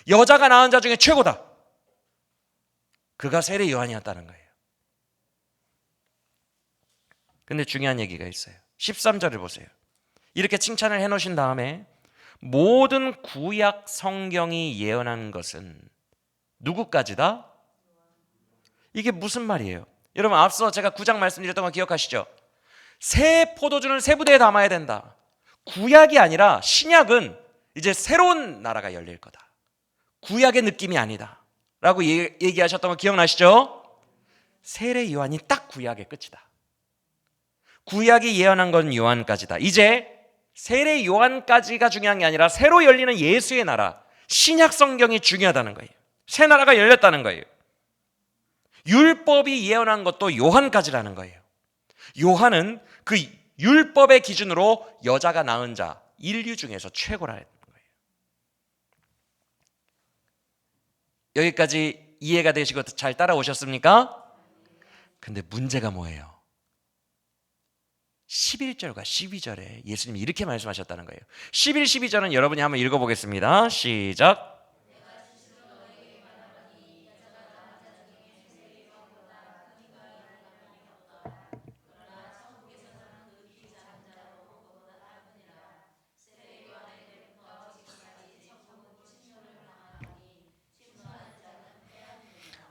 여자가 낳은 자 중에 최고다. 그가 세례 요한이었다는 거예요. 근데 중요한 얘기가 있어요. 13절을 보세요. 이렇게 칭찬을 해놓으신 다음에 모든 구약 성경이 예언한 것은 누구까지다? 이게 무슨 말이에요? 여러분, 앞서 제가 9장 말씀드렸던 거 기억하시죠? 새 포도주는 새 부대에 담아야 된다. 구약이 아니라 신약은 이제 새로운 나라가 열릴 거다. 구약의 느낌이 아니다 라고 얘기하셨던 거 기억나시죠? 세례 요한이 딱 구약의 끝이다. 구약이 예언한 건 요한까지다. 이제 세례 요한까지가 중요한 게 아니라 새로 열리는 예수의 나라, 신약 성경이 중요하다는 거예요. 새 나라가 열렸다는 거예요. 율법이 예언한 것도 요한까지라는 거예요. 요한은 그 율법의 기준으로 여자가 낳은 자 인류 중에서 최고라는 거예요. 여기까지 이해가 되시고 잘 따라오셨습니까? 근데 문제가 뭐예요? 11절과 12절에 예수님이 이렇게 말씀하셨다는 거예요. 11, 12절은 여러분이 한번 읽어보겠습니다. 시작.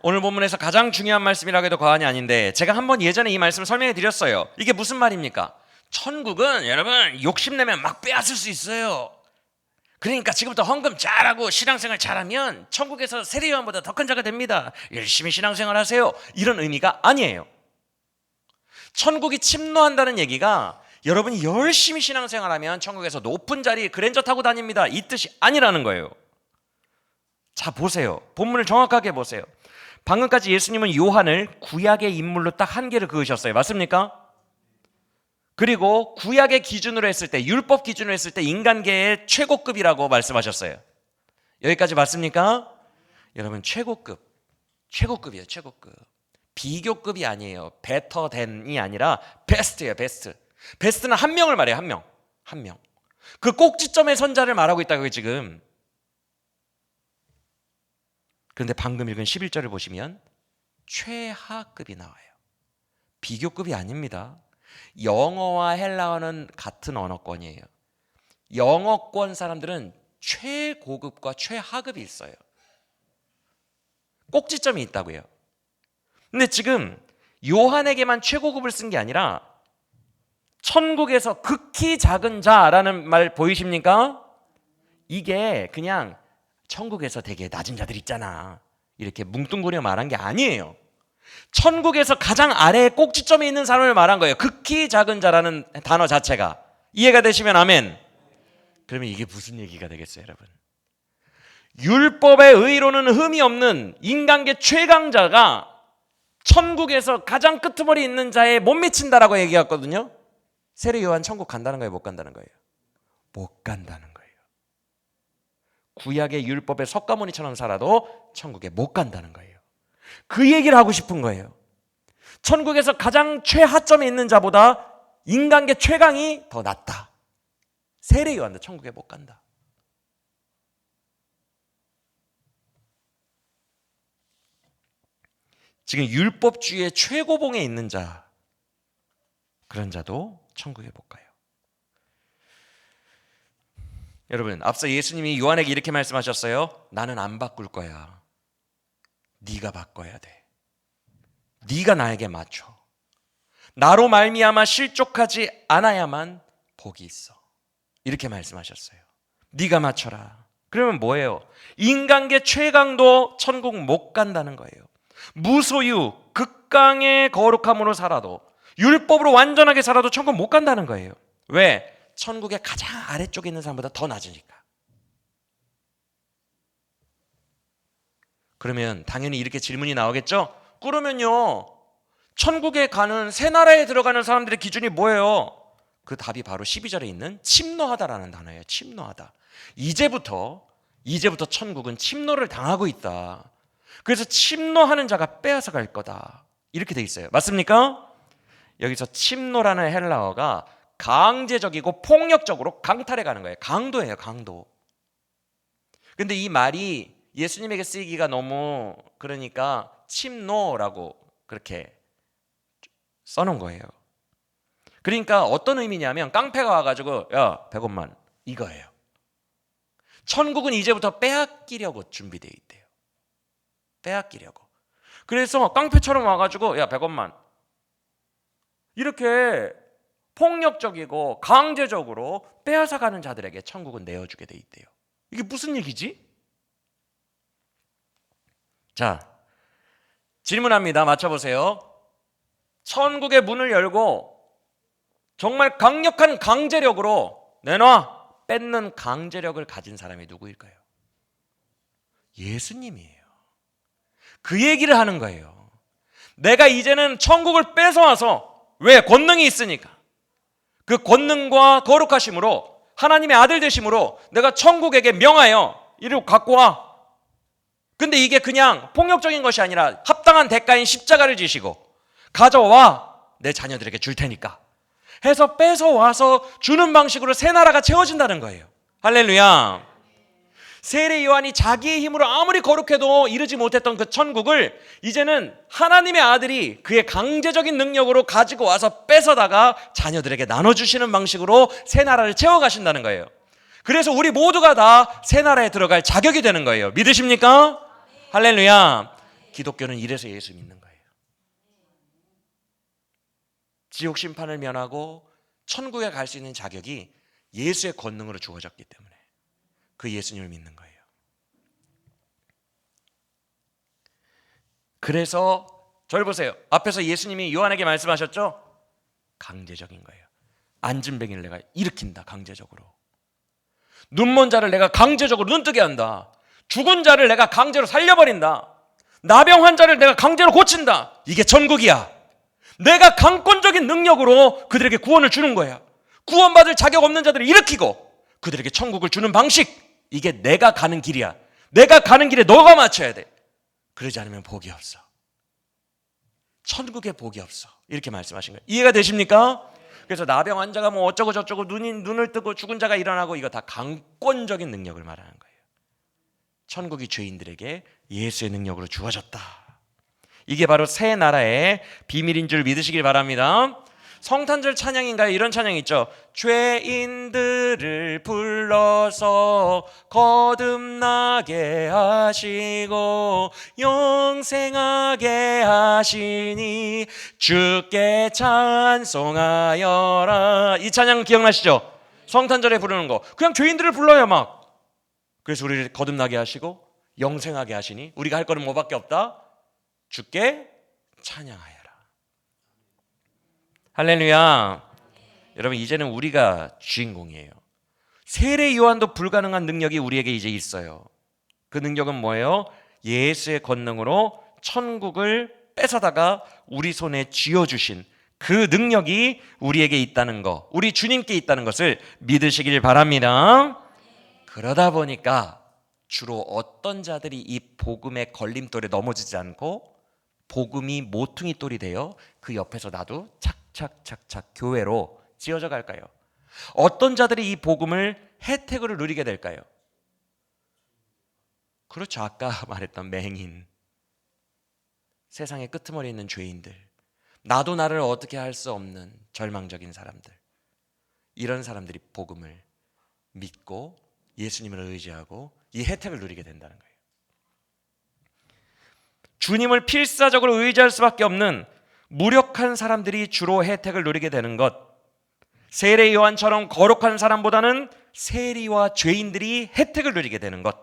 오늘 본문에서 가장 중요한 말씀이라고 해도 과언이 아닌데, 제가 한번 예전에 이 말씀을 설명해 드렸어요. 이게 무슨 말입니까? 천국은 여러분 욕심내면 막 빼앗을 수 있어요. 그러니까 지금부터 헌금 잘하고 신앙생활 잘하면 천국에서 세례요한보다 더 큰 자가 됩니다. 열심히 신앙생활 하세요. 이런 의미가 아니에요. 천국이 침노한다는 얘기가 여러분이 열심히 신앙생활하면 천국에서 높은 자리 그랜저 타고 다닙니다, 이 뜻이 아니라는 거예요. 자, 보세요. 본문을 정확하게 보세요. 방금까지 예수님은 요한을 구약의 인물로 딱 한 개를 그으셨어요. 맞습니까? 그리고 구약의 기준으로 했을 때, 율법 기준으로 했을 때 인간계의 최고급이라고 말씀하셨어요. 여기까지 맞습니까? 여러분, 최고급이에요. 최고급. 비교급이 아니에요. better than이 아니라 best예요. best. best는 한 명을 말해요. 한 명. 그 꼭지점의 선자를 말하고 있다고요, 지금. 그런데 방금 읽은 11절을 보시면 최하급이 나와요. 비교급이 아닙니다. 영어와 헬라어는 같은 언어권이에요. 영어권 사람들은 최고급과 최하급이 있어요. 꼭지점이 있다고요. 근데 지금 요한에게만 최고급을 쓴 게 아니라 천국에서 극히 작은 자라는 말 보이십니까? 이게 그냥 천국에서 되게 낮은 자들 있잖아, 이렇게 뭉뚱그려 말한 게 아니에요. 천국에서 가장 아래에 꼭지점에 있는 사람을 말한 거예요. 극히 작은 자라는 단어 자체가. 이해가 되시면 아멘. 그러면 이게 무슨 얘기가 되겠어요, 여러분? 율법의 의로는 흠이 없는 인간계 최강자가 천국에서 가장 끄트머리 있는 자에 못 미친다라고 얘기했거든요. 세례 요한 천국 간다는 거예요, 못 간다는 거예요? 못 간다는 거예요. 구약의 율법의 석가모니처럼 살아도 천국에 못 간다는 거예요. 그 얘기를 하고 싶은 거예요. 천국에서 가장 최하점에 있는 자보다 인간계 최강이 더 낫다. 세례 요한도 천국에 못 간다. 지금 율법주의의 최고봉에 있는 자, 그런 자도 천국에 못 가요. 여러분, 앞서 예수님이 요한에게 이렇게 말씀하셨어요. 나는 안 바꿀 거야. 네가 바꿔야 돼. 네가 나에게 맞춰. 나로 말미암아 실족하지 않아야만 복이 있어. 이렇게 말씀하셨어요. 네가 맞춰라. 그러면 뭐예요? 인간계 최강도 천국 못 간다는 거예요. 무소유, 극강의 거룩함으로 살아도, 율법으로 완전하게 살아도 천국 못 간다는 거예요. 왜? 천국의 가장 아래쪽에 있는 사람보다 더 낮으니까. 그러면 당연히 이렇게 질문이 나오겠죠? 그러면요, 천국에 가는, 새 나라에 들어가는 사람들의 기준이 뭐예요? 그 답이 바로 12절에 있는 침노하다라는 단어예요. 침노하다. 이제부터 천국은 침노를 당하고 있다. 그래서 침노하는 자가 빼앗아 갈 거다. 이렇게 돼 있어요. 맞습니까? 여기서 침노라는 헬라어가 강제적이고 폭력적으로 강탈해 가는 거예요. 강도예요, 강도. 근데 이 말이 예수님에게 쓰이기가 너무 그러니까 침노라고 그렇게 써놓은 거예요. 그러니까 어떤 의미냐면 깡패가 와가지고 야 100원만 이거예요. 천국은 이제부터 빼앗기려고 준비되어 있대요. 빼앗기려고. 그래서 깡패처럼 와가지고 야 100원만 이렇게 폭력적이고 강제적으로 빼앗아가는 자들에게 천국은 내어주게 돼 있대요. 이게 무슨 얘기지? 자, 질문합니다. 맞춰보세요. 천국의 문을 열고 정말 강력한 강제력으로 내놔 뺏는 강제력을 가진 사람이 누구일까요? 예수님이에요. 그 얘기를 하는 거예요. 내가 이제는 천국을 뺏어와서, 왜? 권능이 있으니까. 그 권능과 거룩하심으로 하나님의 아들 되심으로 내가 천국에게 명하여 이를 갖고 와. 근데 이게 그냥 폭력적인 것이 아니라 합당한 대가인 십자가를 지시고 가져와, 내 자녀들에게 줄 테니까 해서 뺏어와서 주는 방식으로 새 나라가 채워진다는 거예요. 할렐루야. 세례 요한이 자기의 힘으로 아무리 거룩해도 이르지 못했던 그 천국을 이제는 하나님의 아들이 그의 강제적인 능력으로 가지고 와서 뺏어다가 자녀들에게 나눠주시는 방식으로 새 나라를 채워가신다는 거예요. 그래서 우리 모두가 다 새 나라에 들어갈 자격이 되는 거예요. 믿으십니까? 할렐루야. 기독교는 이래서 예수 믿는 거예요. 지옥 심판을 면하고 천국에 갈 수 있는 자격이 예수의 권능으로 주어졌기 때문에 그 예수님을 믿는 거예요. 그래서 저를 보세요. 앞에서 예수님이 요한에게 말씀하셨죠? 강제적인 거예요. 안진뱅이를 내가 일으킨다. 강제적으로. 눈먼 자를 내가 강제적으로 눈뜨게 한다. 죽은 자를 내가 강제로 살려버린다. 나병 환자를 내가 강제로 고친다. 이게 천국이야. 내가 강권적인 능력으로 그들에게 구원을 주는 거야. 구원받을 자격 없는 자들을 일으키고 그들에게 천국을 주는 방식, 이게 내가 가는 길이야. 내가 가는 길에 너가 맞춰야 돼. 그러지 않으면 복이 없어. 천국에 복이 없어. 이렇게 말씀하신 거예요. 이해가 되십니까? 그래서 나병 환자가 뭐 어쩌고 저쩌고 눈을 뜨고 죽은 자가 일어나고 이거 다 강권적인 능력을 말하는 거예요. 천국이 죄인들에게 예수의 능력으로 주어졌다. 이게 바로 새 나라의 비밀인 줄 믿으시길 바랍니다. 성탄절 찬양인가요? 이런 찬양 있죠. 죄인들을 불러서 거듭나게 하시고 영생하게 하시니 주께 찬송하여라. 이 찬양 기억나시죠? 성탄절에 부르는 거. 그냥 죄인들을 불러요 막. 그래서 우리를 거듭나게 하시고 영생하게 하시니 우리가 할 거는 뭐밖에 없다? 주께 찬양하여라. 할렐루야. 여러분, 이제는 우리가 주인공이에요. 세례 요한도 불가능한 능력이 우리에게 이제 있어요. 그 능력은 뭐예요? 예수의 권능으로 천국을 뺏어다가 우리 손에 쥐어주신 그 능력이 우리에게 있다는 거, 우리 주님께 있다는 것을 믿으시길 바랍니다. 그러다 보니까 주로 어떤 자들이 이 복음의 걸림돌에 넘어지지 않고 복음이 모퉁이 돌이 되어 그 옆에서 나도 착착착착 교회로 지어져 갈까요? 어떤 자들이 이 복음을 혜택으로 누리게 될까요? 그렇죠. 아까 말했던 맹인, 세상의 끄트머리에 있는 죄인들, 나도 나를 어떻게 할 수 없는 절망적인 사람들, 이런 사람들이 복음을 믿고 예수님을 의지하고 이 혜택을 누리게 된다는 거예요. 주님을 필사적으로 의지할 수밖에 없는 무력한 사람들이 주로 혜택을 누리게 되는 것, 세례 요한처럼 거룩한 사람보다는 세리와 죄인들이 혜택을 누리게 되는 것,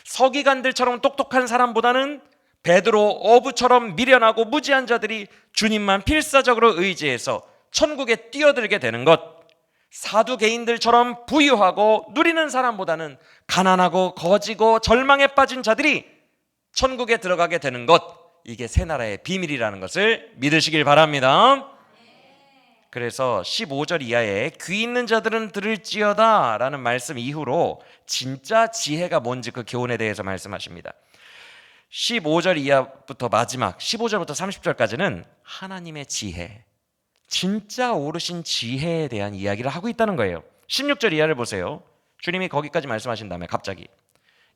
서기관들처럼 똑똑한 사람보다는 베드로, 어부처럼 미련하고 무지한 자들이 주님만 필사적으로 의지해서 천국에 뛰어들게 되는 것, 사두개인들처럼 부유하고 누리는 사람보다는 가난하고 거지고 절망에 빠진 자들이 천국에 들어가게 되는 것, 이게 새 나라의 비밀이라는 것을 믿으시길 바랍니다. 그래서 15절 이하에 귀 있는 자들은 들을지어다 라는 말씀 이후로 진짜 지혜가 뭔지 그 교훈에 대해서 말씀하십니다. 15절 이하부터 마지막 15절부터 30절까지는 하나님의 지혜, 진짜 오르신 지혜에 대한 이야기를 하고 있다는 거예요. 16절 이하를 보세요. 주님이 거기까지 말씀하신 다음에 갑자기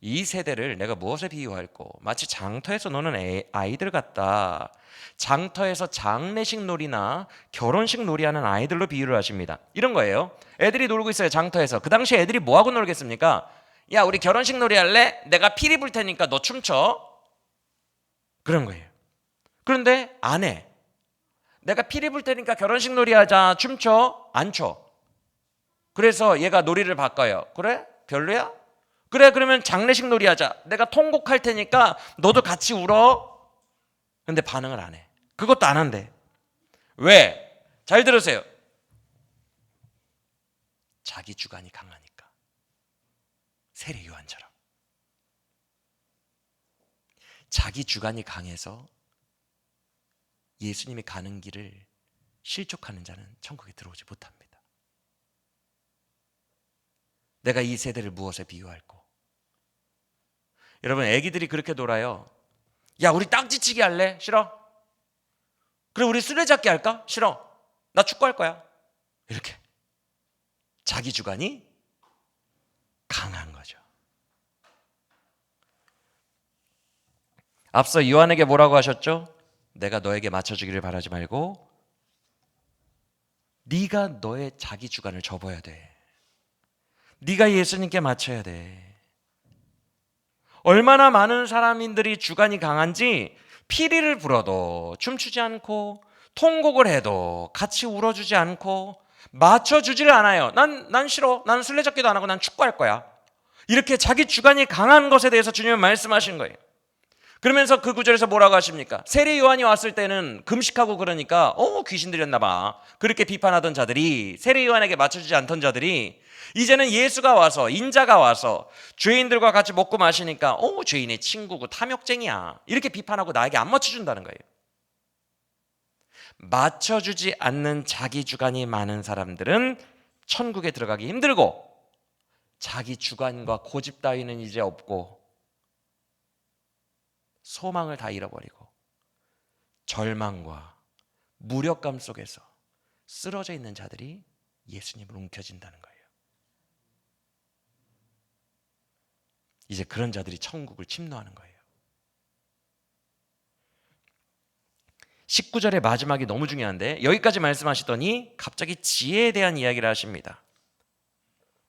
이 세대를 내가 무엇에 비유할꼬? 마치 장터에서 노는 아이들 같다. 장터에서 장례식 놀이나 결혼식 놀이하는 아이들로 비유를 하십니다. 이런 거예요. 애들이 놀고 있어요, 장터에서. 그 당시에 애들이 뭐하고 놀겠습니까? 야, 우리 결혼식 놀이 할래? 내가 피리 불 테니까 너 춤춰. 그런 거예요. 그런데 안 해. 내가 피리 불 테니까 결혼식 놀이 하자. 춤춰. 안 춰. 그래서 얘가 놀이를 바꿔요. 그래? 별로야? 그래, 그러면 장례식 놀이 하자. 내가 통곡할 테니까 너도 같이 울어. 근데 반응을 안 해. 그것도 안 한대. 왜? 잘 들으세요. 자기 주관이 강하니까. 세례 요한처럼. 자기 주관이 강해서 예수님이 가는 길을 실족하는 자는 천국에 들어오지 못합니다. 내가 이 세대를 무엇에 비유할꼬? 여러분, 애기들이 그렇게 놀아요. 야, 우리 땅지치기 할래? 싫어. 그럼 우리 술래잡기 할까? 싫어. 나 축구할 거야. 이렇게 자기 주관이 강한 거죠. 앞서 요한에게 뭐라고 하셨죠? 내가 너에게 맞춰주기를 바라지 말고 네가 너의 자기 주관을 접어야 돼. 네가 예수님께 맞춰야 돼. 얼마나 많은 사람들이 주관이 강한지 피리를 불어도 춤추지 않고 통곡을 해도 같이 울어주지 않고 맞춰주지를 않아요. 난 싫어. 나는 술래잡기도 안 하고 난 축구할 거야. 이렇게 자기 주관이 강한 것에 대해서 주님은 말씀하신 거예요. 그러면서 그 구절에서 뭐라고 하십니까? 세례 요한이 왔을 때는 금식하고 그러니까 귀신 들렸나 봐. 그렇게 비판하던 자들이, 세례 요한에게 맞춰주지 않던 자들이 이제는 예수가 와서, 인자가 와서 죄인들과 같이 먹고 마시니까 죄인의 친구고 탐욕쟁이야. 이렇게 비판하고 나에게 안 맞춰준다는 거예요. 맞춰주지 않는 자기 주관이 많은 사람들은 천국에 들어가기 힘들고 자기 주관과 고집 따위는 이제 없고 소망을 다 잃어버리고 절망과 무력감 속에서 쓰러져 있는 자들이 예수님을 움켜쥔다는 거예요. 이제 그런 자들이 천국을 침노하는 거예요. 19절의 마지막이 너무 중요한데 여기까지 말씀하시더니 갑자기 지혜에 대한 이야기를 하십니다.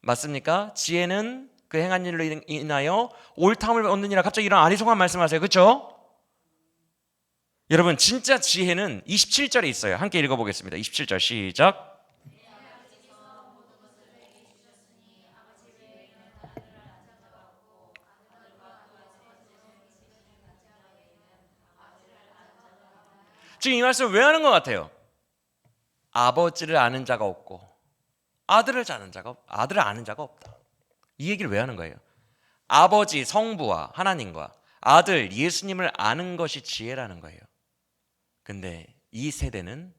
맞습니까? 지혜는 그 행한 일로 인하여 옳다함을 얻느니라. 갑자기 이런 아리송한 말씀하세요. 그렇죠? 여러분, 진짜 지혜는 27절에 있어요. 함께 읽어보겠습니다. 27절 시작. 지금 이 말씀을 왜 하는 것 같아요? 아버지를 아는 자가 없고 아들을 아는 자가 없다. 이 얘기를 왜 하는 거예요? 아버지 성부와 하나님과 아들 예수님을 아는 것이 지혜라는 거예요. 근데 이 세대는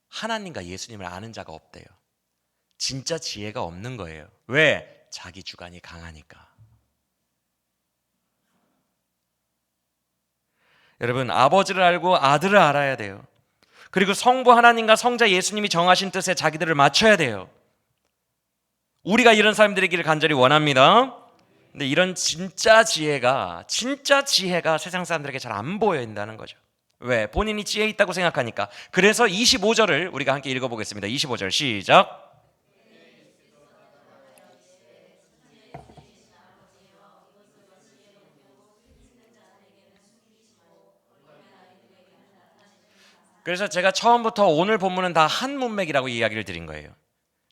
하나님과 예수님을 아는 자가 없대요. 진짜 지혜가 없는 거예요. 왜? 자기 주관이 강하니까. 여러분, 아버지를 알고 아들을 알아야 돼요. 그리고 성부 하나님과 성자 예수님이 정하신 뜻에 자기들을 맞춰야 돼요. 우리가 이런 사람들이 있기를 간절히 원합니다. 근데 이런 진짜 지혜가 세상 사람들에게 잘 안 보여진다는 거죠. 왜? 본인이 지혜 있다고 생각하니까. 그래서 25절을 우리가 함께 읽어보겠습니다. 25절 시작. 그래서 제가 처음부터 오늘 본문은 다 한 문맥이라고 이야기를 드린 거예요.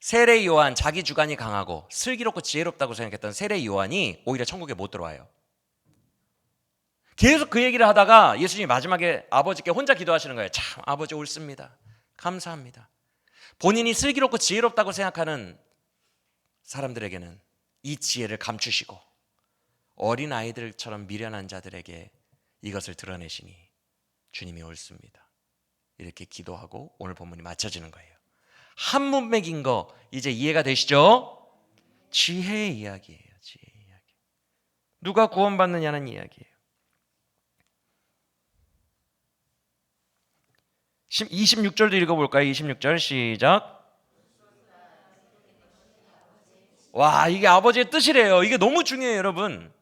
세례 요한, 자기 주관이 강하고 슬기롭고 지혜롭다고 생각했던 세례 요한이 오히려 천국에 못 들어와요. 계속 그 얘기를 하다가 예수님이 마지막에 아버지께 혼자 기도하시는 거예요. 참 아버지 옳습니다. 감사합니다. 본인이 슬기롭고 지혜롭다고 생각하는 사람들에게는 이 지혜를 감추시고 어린 아이들처럼 미련한 자들에게 이것을 드러내시니 주님이 옳습니다. 이렇게 기도하고 오늘 본문이 맞춰지는 거예요. 한 문맥인 거 이제 이해가 되시죠? 지혜의 이야기예요. 지혜의 이야기. 누가 구원받느냐는 이야기예요. 26절도 읽어볼까요? 26절 시작. 와, 이게 아버지의 뜻이래요. 이게 너무 중요해요, 여러분.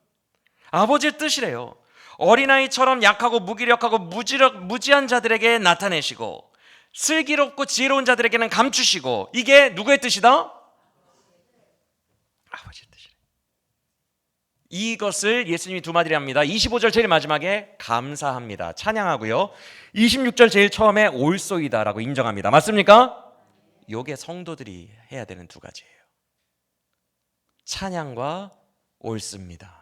아버지의 뜻이래요. 어린아이처럼 약하고 무기력하고 무지한 자들에게 나타내시고 슬기롭고 지혜로운 자들에게는 감추시고, 이게 누구의 뜻이다? 아버지의 뜻이래. 이것을 예수님이 두 마디를 합니다. 25절 제일 마지막에 감사합니다, 찬양하고요. 26절 제일 처음에 옳소이다라고 인정합니다. 맞습니까? 이게 성도들이 해야 되는 두 가지예요. 찬양과 옳습니다.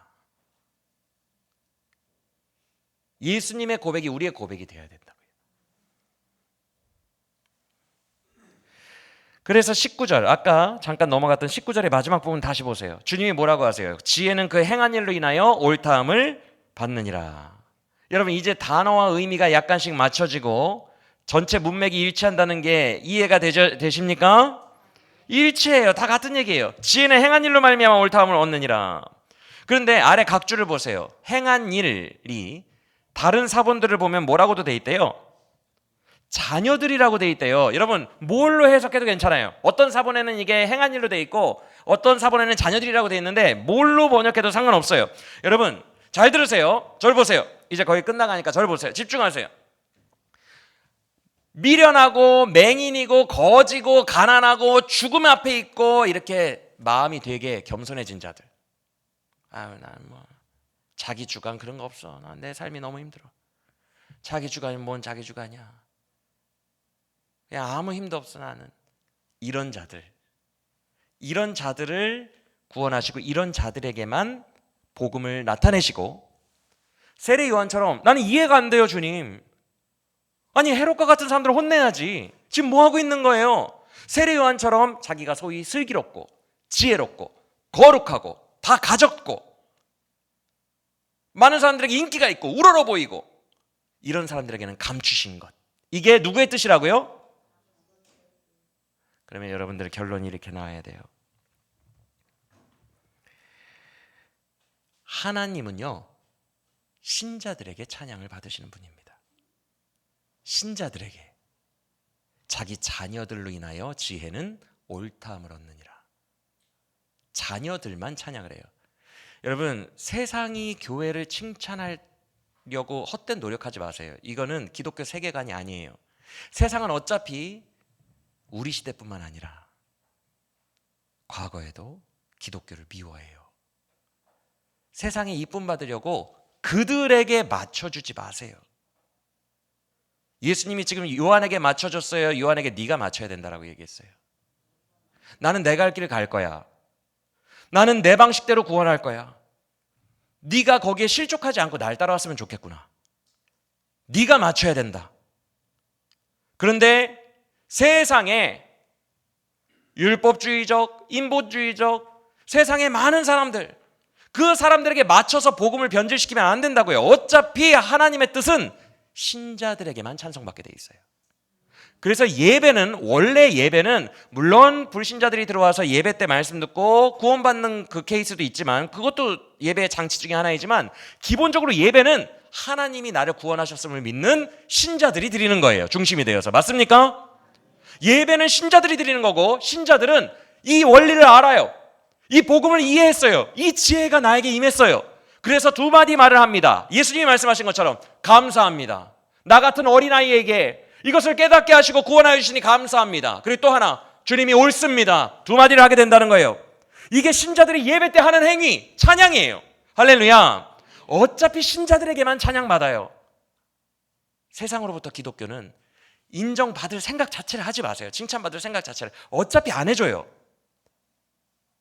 예수님의 고백이 우리의 고백이 되어야 된다고요. 그래서 19절, 아까 잠깐 넘어갔던 19절의 마지막 부분 다시 보세요. 주님이 뭐라고 하세요? 지혜는 그 행한 일로 인하여 옳다함을 받느니라. 여러분, 이제 단어와 의미가 약간씩 맞춰지고 전체 문맥이 일치한다는 게 이해가 되십니까? 일치해요. 다 같은 얘기예요. 지혜는 행한 일로 말미암아 옳다함을 얻느니라. 그런데 아래 각 줄을 보세요. 행한 일이 다른 사본들을 보면 뭐라고도 돼 있대요? 자녀들이라고 돼 있대요. 여러분 뭘로 해석해도 괜찮아요. 어떤 사본에는 이게 행한 일로 돼 있고 어떤 사본에는 자녀들이라고 돼 있는데 뭘로 번역해도 상관없어요. 여러분 잘 들으세요. 절 보세요. 이제 거의 끝나가니까 절 보세요. 집중하세요. 미련하고 맹인이고 거지고 가난하고 죽음 앞에 있고 이렇게 마음이 되게 겸손해진 자들. 아유 난 뭐 자기 주관 그런 거 없어. 난 내 삶이 너무 힘들어. 자기 주관이 뭔 자기 주관이야. 그냥 아무 힘도 없어 나는. 이런 자들을 구원하시고 이런 자들에게만 복음을 나타내시고 세례 요한처럼 나는 이해가 안 돼요 주님. 아니 헤롯과 같은 사람들을 혼내야지. 지금 뭐 하고 있는 거예요? 세례 요한처럼 자기가 소위 슬기롭고 지혜롭고 거룩하고 다 가졌고 많은 사람들에게 인기가 있고 우러러 보이고 이런 사람들에게는 감추신 것. 이게 누구의 뜻이라고요? 그러면 여러분들의 결론이 이렇게 나와야 돼요. 하나님은요 신자들에게 찬양을 받으시는 분입니다. 신자들에게. 자기 자녀들로 인하여 지혜는 옳다함을 얻느니라. 자녀들만 찬양을 해요. 여러분 세상이 교회를 칭찬하려고 헛된 노력하지 마세요. 이거는 기독교 세계관이 아니에요. 세상은 어차피 우리 시대뿐만 아니라 과거에도 기독교를 미워해요. 세상에 이쁨 받으려고 그들에게 맞춰주지 마세요. 예수님이 지금 요한에게 맞춰줬어요? 요한에게 네가 맞춰야 된다라고 얘기했어요. 나는 내 갈 길을 갈 거야. 나는 내 방식대로 구원할 거야. 네가 거기에 실족하지 않고 날 따라왔으면 좋겠구나. 네가 맞춰야 된다. 그런데 세상에 율법주의적, 인본주의적 세상에 많은 사람들 그 사람들에게 맞춰서 복음을 변질시키면 안 된다고요. 어차피 하나님의 뜻은 신자들에게만 찬송받게 돼 있어요. 그래서 원래 예배는 물론 불신자들이 들어와서 예배 때 말씀 듣고 구원받는 그 케이스도 있지만 그것도 예배의 장치 중에 하나이지만 기본적으로 예배는 하나님이 나를 구원하셨음을 믿는 신자들이 드리는 거예요. 중심이 되어서. 맞습니까? 예배는 신자들이 드리는 거고 신자들은 이 원리를 알아요. 이 복음을 이해했어요. 이 지혜가 나에게 임했어요. 그래서 두 마디 말을 합니다. 예수님이 말씀하신 것처럼 감사합니다. 나 같은 어린아이에게 이것을 깨닫게 하시고 구원하여 주시니 감사합니다. 그리고 또 하나 주님이 옳습니다. 두 마디를 하게 된다는 거예요. 이게 신자들이 예배 때 하는 행위 찬양이에요. 할렐루야. 어차피 신자들에게만 찬양받아요. 세상으로부터 기독교는 인정받을 생각 자체를 하지 마세요. 칭찬받을 생각 자체를 어차피 안 해줘요.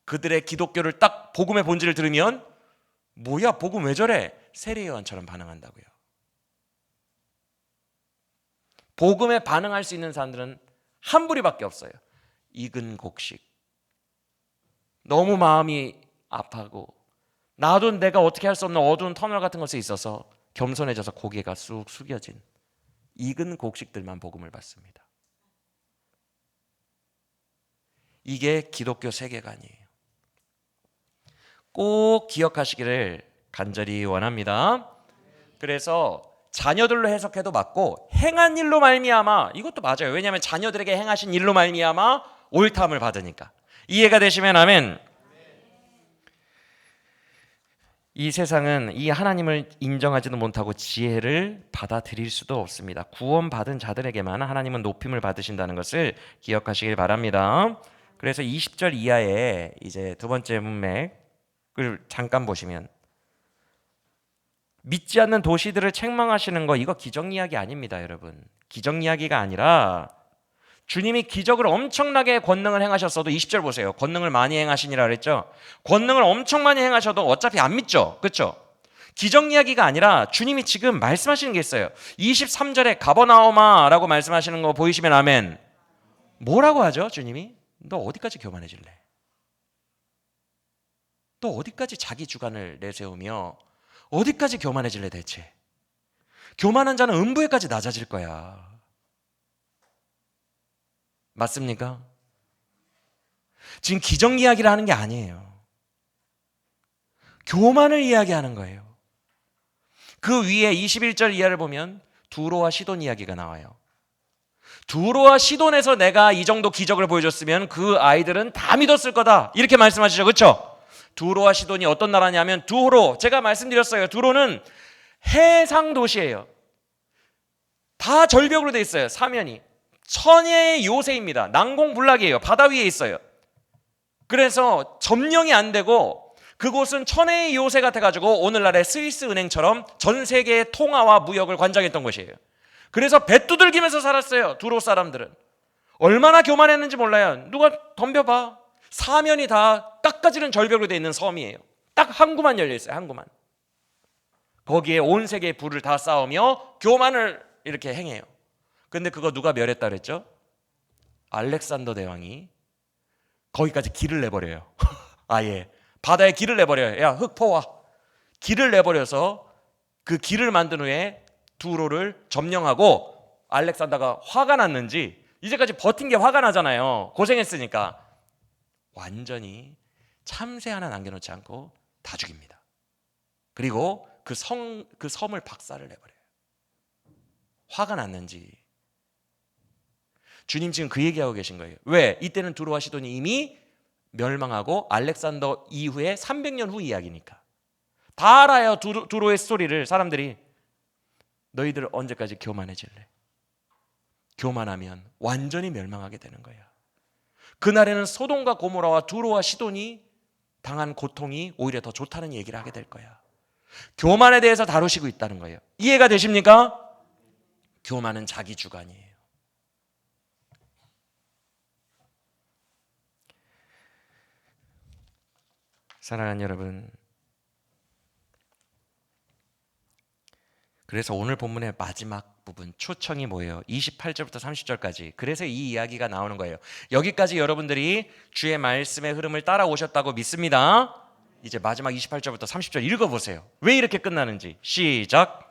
그들의 기독교를 딱 복음의 본질을 들으면 뭐야 복음 왜 저래? 세례 요한처럼 반응한다고요. 복음에 반응할 수 있는 사람들은 한 부류밖에 없어요. 익은 곡식. 너무 마음이 아파하고 나도 내가 어떻게 할 수 없는 어두운 터널 같은 것에 있어서 겸손해져서 고개가 쑥 숙여진 익은 곡식들만 복음을 받습니다. 이게 기독교 세계관이에요. 꼭 기억하시기를 간절히 원합니다. 그래서 자녀들로 해석해도 맞고 행한 일로 말미암아 이것도 맞아요. 왜냐하면 자녀들에게 행하신 일로 말미암아 옳다함을 받으니까. 이해가 되시면 아멘. 이 세상은 이 하나님을 인정하지도 못하고 지혜를 받아들일 수도 없습니다. 구원받은 자들에게만 하나님은 높임을 받으신다는 것을 기억하시길 바랍니다. 그래서 20절 이하에 이제 두 번째 문맥을 잠깐 보시면 믿지 않는 도시들을 책망하시는 거 이거 기적 이야기 아닙니다, 여러분. 기적 이야기가 아니라 주님이 기적을 엄청나게 권능을 행하셨어도 20절 보세요. 권능을 많이 행하시니라 그랬죠. 권능을 엄청 많이 행하셔도 어차피 안 믿죠. 그렇죠? 기적 이야기가 아니라 주님이 지금 말씀하시는 게 있어요. 23절에 가버나움아라고 말씀하시는 거 보이시면 아멘. 뭐라고 하죠, 주님이? 너 어디까지 교만해질래? 또 어디까지 자기 주관을 내세우며 어디까지 교만해질래 대체? 교만한 자는 음부에까지 낮아질 거야. 맞습니까? 지금 기적 이야기를 하는 게 아니에요. 교만을 이야기하는 거예요. 그 위에 21절 이하를 보면 두로와 시돈 이야기가 나와요. 두로와 시돈에서 내가 이 정도 기적을 보여줬으면 그 아이들은 다 믿었을 거다, 이렇게 말씀하시죠. 그렇죠? 두로와 시돈이 어떤 나라냐면, 두로, 제가 말씀드렸어요. 두로는 해상 도시예요. 다 절벽으로 돼 있어요. 사면이 천혜의 요새입니다. 난공불락이에요. 바다 위에 있어요. 그래서 점령이 안 되고 그곳은 천혜의 요새 같아가지고 오늘날의 스위스 은행처럼 전 세계의 통화와 무역을 관장했던 곳이에요. 그래서 배 두들기면서 살았어요. 두로 사람들은 얼마나 교만했는지 몰라요. 누가 덤벼봐. 사면이 다 깎아지는 절벽으로 돼 있는 섬이에요. 딱 항구만 열려 있어요. 항구만. 거기에 온 세계의 부를 다 쌓으며 교만을 이렇게 행해요. 근데 그거 누가 멸했다 그랬죠? 알렉산더 대왕이 거기까지 길을 내버려요. 아예 바다에 길을 내버려요. 야, 흙포와 길을 내버려서 그 길을 만든 후에 두로를 점령하고, 알렉산더가 화가 났는지, 이제까지 버틴 게 화가 나잖아요. 고생했으니까. 완전히 참새 하나 남겨놓지 않고 다 죽입니다. 그리고 그 섬을 박살을 내버려요. 화가 났는지. 주님 지금 그 얘기하고 계신 거예요. 왜? 이때는 두로와 시돈이 이미 멸망하고 알렉산더 이후에 300년 후 이야기니까. 다 알아요. 두로의 스토리를 사람들이. 너희들 언제까지 교만해질래? 교만하면 완전히 멸망하게 되는 거야. 그날에는 소돔과 고모라와 두로와 시돈이 당한 고통이 오히려 더 좋다는 얘기를 하게 될 거야. 교만에 대해서 다루시고 있다는 거예요. 이해가 되십니까? 교만은 자기 주관이에요. 사랑하는 여러분, 그래서 오늘 본문의 마지막 부분 초청이 뭐예요? 28절부터 30절까지. 그래서 이 이야기가 나오는 거예요. 여기까지 여러분들이 주의 말씀의 흐름을 따라오셨다고 믿습니다. 이제 마지막 28절부터 30절 읽어보세요. 왜 이렇게 끝나는지. 시작.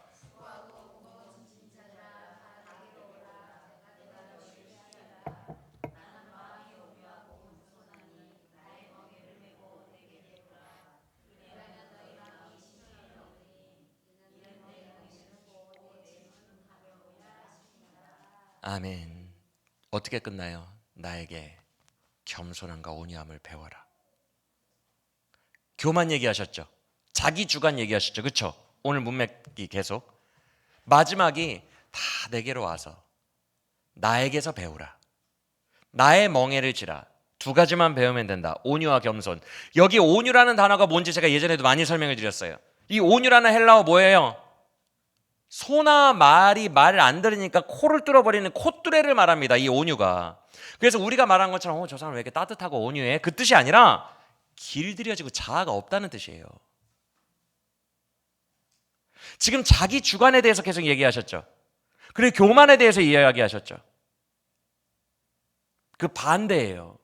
아멘. 어떻게 끝나요? 나에게 겸손함과 온유함을 배워라. 교만 얘기하셨죠? 자기 주관 얘기하셨죠? 그렇죠? 오늘 문맥이 계속 마지막이 다 내게로 와서 나에게서 배우라. 나의 멍에를 지라. 두 가지만 배우면 된다. 온유와 겸손. 여기 온유라는 단어가 뭔지 제가 예전에도 많이 설명을 드렸어요. 이 온유라는 헬라어 뭐예요? 소나 말이 말을 안 들으니까 코를 뚫어버리는 콧뚜레를 말합니다. 이 온유가. 그래서 우리가 말한 것처럼 저 사람 왜 이렇게 따뜻하고 온유해? 그 뜻이 아니라 길들여지고 자아가 없다는 뜻이에요. 지금 자기 주관에 대해서 계속 얘기하셨죠. 그리고 교만에 대해서 이야기하셨죠. 그 반대예요.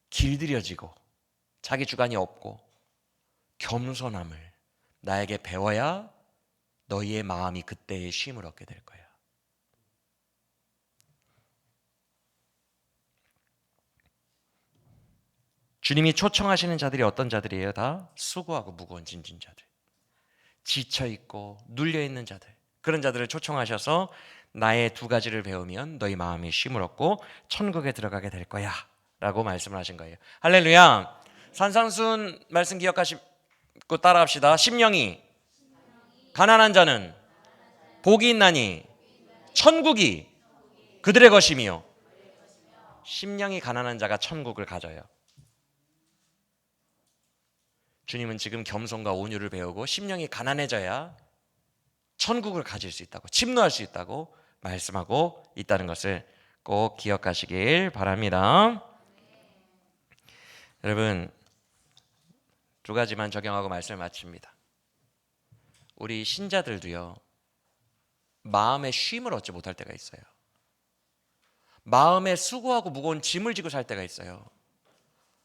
길들여지고 자기 주관이 없고 겸손함을 나에게 배워야 너희의 마음이 그때의 쉼을 얻게 될 거야. 주님이 초청하시는 자들이 어떤 자들이에요? 다 수고하고 무거운 짐진 자들, 지쳐있고 눌려있는 자들, 그런 자들을 초청하셔서 나의 두 가지를 배우면 너희 마음이 쉼을 얻고 천국에 들어가게 될 거야 라고 말씀을 하신 거예요. 할렐루야. 산상순 말씀 기억하시고 따라합시다. 심령이 가난한 자는 복이 있나니 천국이 그들의 것이며. 심령이 가난한 자가 천국을 가져요. 주님은 지금 겸손과 온유를 배우고 심령이 가난해져야 천국을 가질 수 있다고, 침노할 수 있다고 말씀하고 있다는 것을 꼭 기억하시길 바랍니다. 여러분, 두 가지만 적용하고 말씀을 마칩니다. 우리 신자들도요, 마음의 쉼을 얻지 못할 때가 있어요. 마음에 수고하고 무거운 짐을 지고 살 때가 있어요.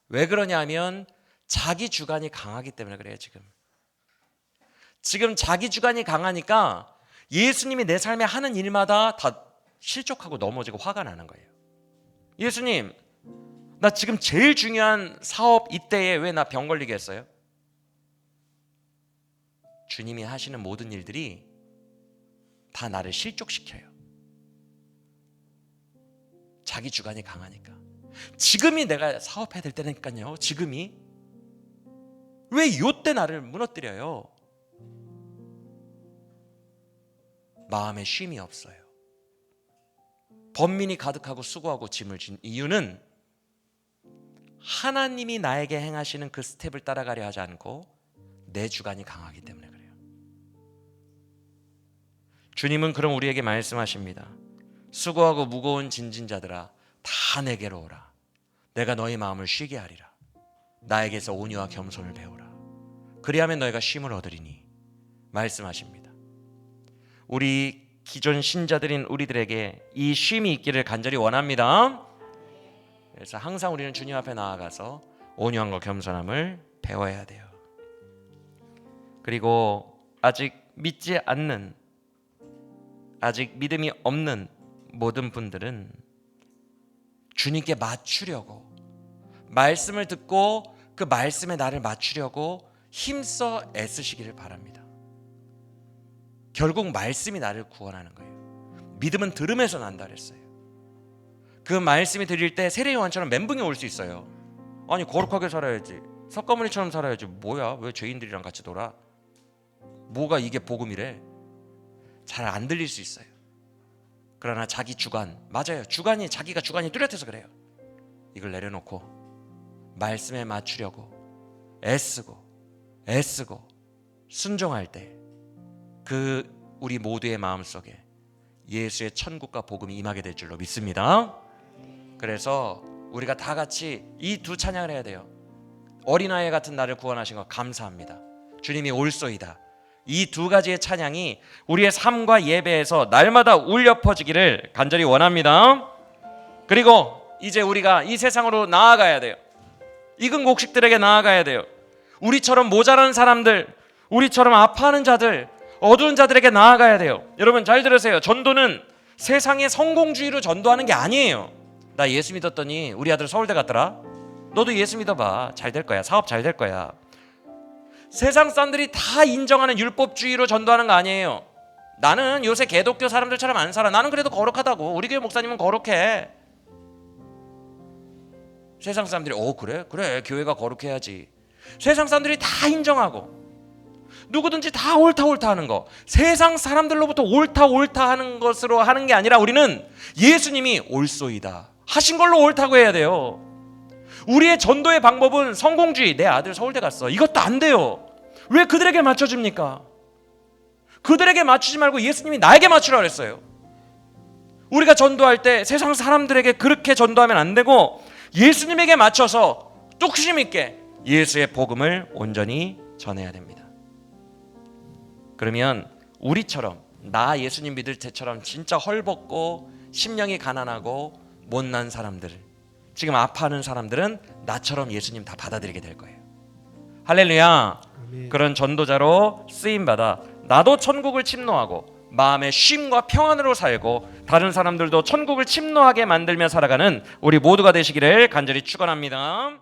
왜 그러냐 하면 자기 주관이 강하기 때문에 그래요. 지금 자기 주관이 강하니까 예수님이 내 삶에 하는 일마다 다 실족하고 넘어지고 화가 나는 거예요. 예수님, 나 지금 제일 중요한 사업 이때에 왜 나 병 걸리게 했어요? 주님이 하시는 모든 일들이 다 나를 실족시켜요. 자기 주관이 강하니까. 지금이 내가 사업해야 될 때니까요. 지금이. 왜 요때 나를 무너뜨려요? 마음에 쉼이 없어요. 번민이 가득하고 수고하고 짐을 진 이유는 하나님이 나에게 행하시는 그 스텝을 따라가려 하지 않고 내 주관이 강하기 때문에 그래요. 주님은 그럼 우리에게 말씀하십니다. 수고하고 무거운 짐진 자들아 다 내게로 오라. 내가 너희 마음을 쉬게 하리라. 나에게서 온유와 겸손을 배우라. 그리하면 너희가 쉼을 얻으리니 말씀하십니다. 우리 기존 신자들인 우리들에게 이 쉼이 있기를 간절히 원합니다. 그래서 항상 우리는 주님 앞에 나아가서 온유함과 겸손함을 배워야 돼요. 그리고 아직 믿지 않는, 아직 믿음이 없는 모든 분들은 주님께 맞추려고, 말씀을 듣고 그 말씀에 나를 맞추려고 힘써 애쓰시기를 바랍니다. 결국 말씀이 나를 구원하는 거예요. 믿음은 들음에서 난다 그랬어요. 그 말씀이 들릴 때 세례요한처럼 멘붕이 올 수 있어요. 아니 거룩하게 살아야지, 석가모니처럼 살아야지. 뭐야 왜 죄인들이랑 같이 놀아? 뭐가 이게 복음이래? 잘 안 들릴 수 있어요. 그러나 자기 주관, 맞아요. 자기가 주관이 뚜렷해서 그래요. 이걸 내려놓고 말씀에 맞추려고 애쓰고 순종할 때 그 우리 모두의 마음속에 예수의 천국과 복음이 임하게 될 줄로 믿습니다. 그래서 우리가 다 같이 이 두 찬양을 해야 돼요. 어린아이 같은 나를 구원하신 것 감사합니다. 주님이 올소이다. 이 두 가지의 찬양이 우리의 삶과 예배에서 날마다 울려 퍼지기를 간절히 원합니다. 그리고 이제 우리가 이 세상으로 나아가야 돼요. 익은 곡식들에게 나아가야 돼요. 우리처럼 모자란 사람들, 우리처럼 아파하는 자들, 어두운 자들에게 나아가야 돼요. 여러분 잘 들으세요. 전도는 세상의 성공주의로 전도하는 게 아니에요. 나 예수 믿었더니 우리 아들 서울대 갔더라. 너도 예수 믿어봐. 잘 될 거야. 사업 잘 될 거야. 세상 사람들이 다 인정하는 율법주의로 전도하는 거 아니에요. 나는 요새 개독교 사람들처럼 안 살아. 나는 그래도 거룩하다고. 우리 교회 목사님은 거룩해. 세상 사람들이 그래 교회가 거룩해야지. 세상 사람들이 다 인정하고 누구든지 다 옳다 하는 거, 세상 사람들로부터 옳다 하는 것으로 하는 게 아니라 우리는 예수님이 올소이다 하신 걸로 옳다고 해야 돼요. 우리의 전도의 방법은 성공주의, 내 아들 서울대 갔어, 이것도 안 돼요. 왜 그들에게 맞춰줍니까? 그들에게 맞추지 말고 예수님이 나에게 맞추라 그랬어요. 우리가 전도할 때 세상 사람들에게 그렇게 전도하면 안 되고 예수님에게 맞춰서 뚝심 있게 예수의 복음을 온전히 전해야 됩니다. 그러면 우리처럼, 나 예수님 믿을 때처럼 진짜 헐벗고 심령이 가난하고 못난 사람들, 지금 아파하는 사람들은 나처럼 예수님 다 받아들이게 될 거예요. 할렐루야. 아멘. 그런 전도자로 쓰임받아 나도 천국을 침노하고 마음의 쉼과 평안으로 살고 다른 사람들도 천국을 침노하게 만들며 살아가는 우리 모두가 되시기를 간절히 축원합니다.